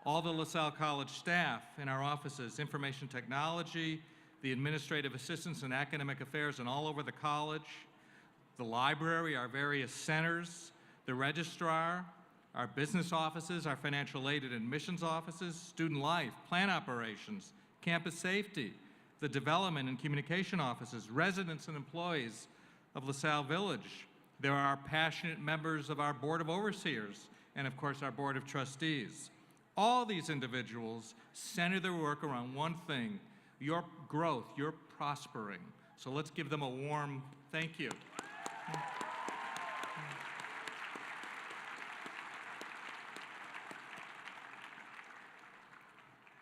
all the LaSalle College staff in our offices, information technology, the administrative assistants and academic affairs and all over the college, the library, our various centers, the registrar, our business offices, our financial aid and admissions offices, student life, plan operations, campus safety, the development and communication offices, residents and employees of LaSalle Village. There are passionate members of our Board of Overseers and, of course, our Board of Trustees. All these individuals center their work around one thing, your growth, your prospering. So let's give them a warm thank you.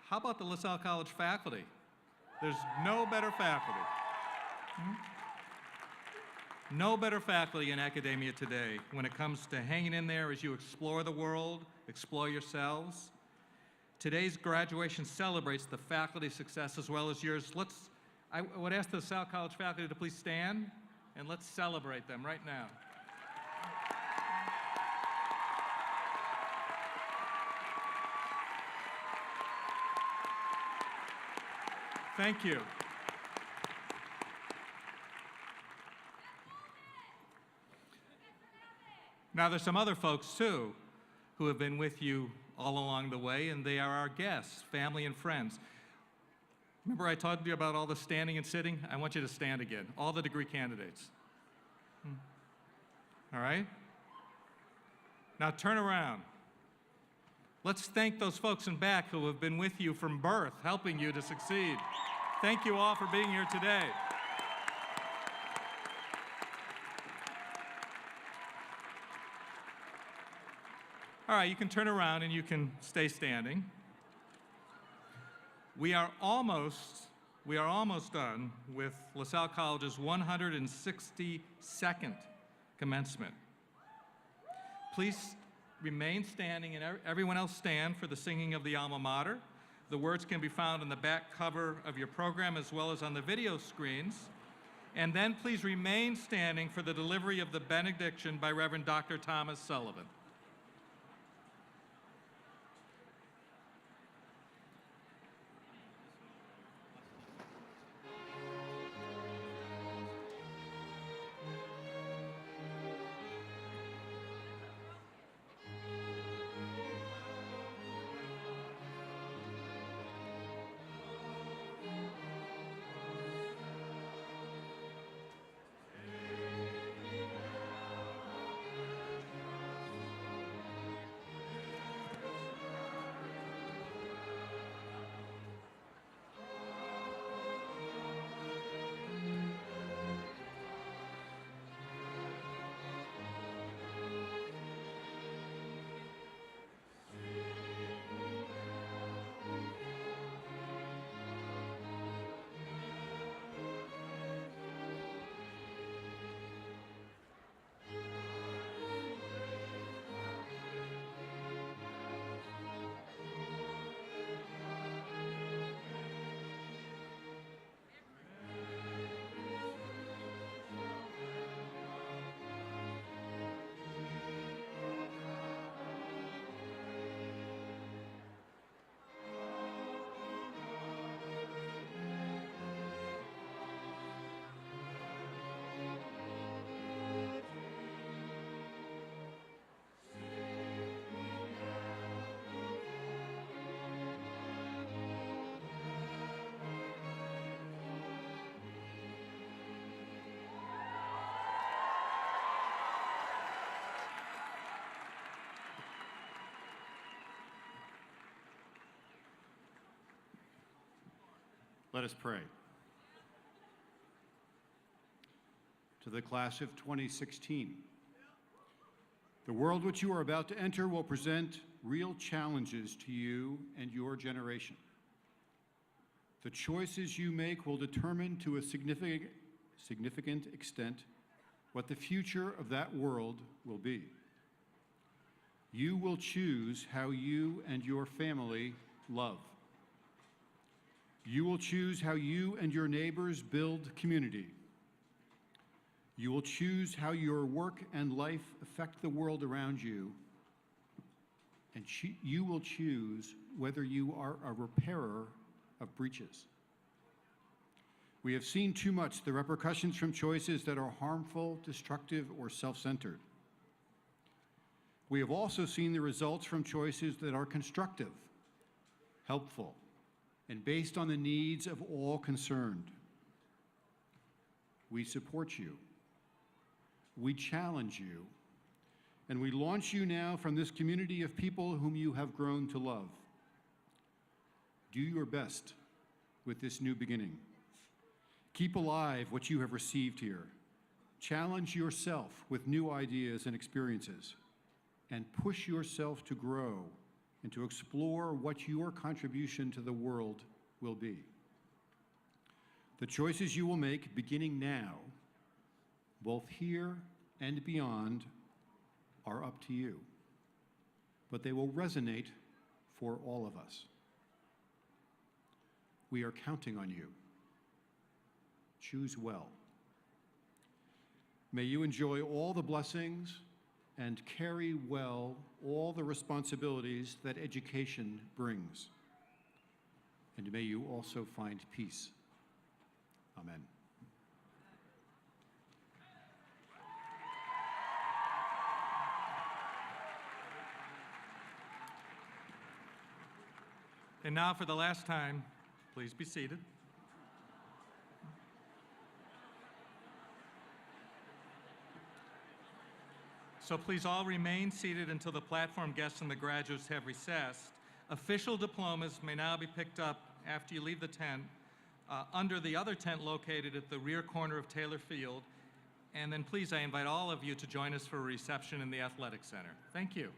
How about the LaSalle College faculty? There's no better faculty. No better faculty in academia today when it comes to hanging in there as you explore the world, explore yourselves. Today's graduation celebrates the faculty success as well as yours. I would ask the LaSalle College faculty to please stand and let's celebrate them right now. Thank you. Now, there's some other folks, too, who have been with you all along the way, and they are our guests, family and friends. Remember I told you about all the standing and sitting? I want you to stand again, all the degree candidates. All right? Now turn around. Let's thank those folks in back who have been with you from birth, helping you to succeed. Thank you all for being here today. All right, you can turn around and you can stay standing. We are almost done with LaSalle College's 162nd commencement. Please remain standing, and everyone else stand for the singing of the alma mater. The words can be found on the back cover of your program as well as on the video screens. And then please remain standing for the delivery of the benediction by Reverend Dr. Thomas Sullivan. Let us pray. To the class of 2016, the world which you are about to enter will present real challenges to you and your generation. The choices you make will determine to a significant extent what the future of that world will be. You will choose how you and your family love. You will choose how you and your neighbors build community. You will choose how your work and life affect the world around you. And you will choose whether you are a repairer of breaches. We have seen too much the repercussions from choices that are harmful, destructive, or self-centered. We have also seen the results from choices that are constructive, helpful, and based on the needs of all concerned. We support you. We challenge you. And we launch you now from this community of people whom you have grown to love. Do your best with this new beginning. Keep alive what you have received here. Challenge yourself with new ideas and experiences. And push yourself to grow and to explore what your contribution to the world will be. The choices you will make beginning now, both here and beyond, are up to you, but they will resonate for all of us. We are counting on you. Choose well. May you enjoy all the blessings and carry well all the responsibilities that education brings. and may you also find peace. Amen. And now, for the last time, please be seated. So please all remain seated until the platform guests and the graduates have recessed. Official diplomas may now be picked up after you leave the tent under the other tent located at the rear corner of Taylor Field. And then please, I invite all of you to join us for a reception in the Athletic Center. Thank you.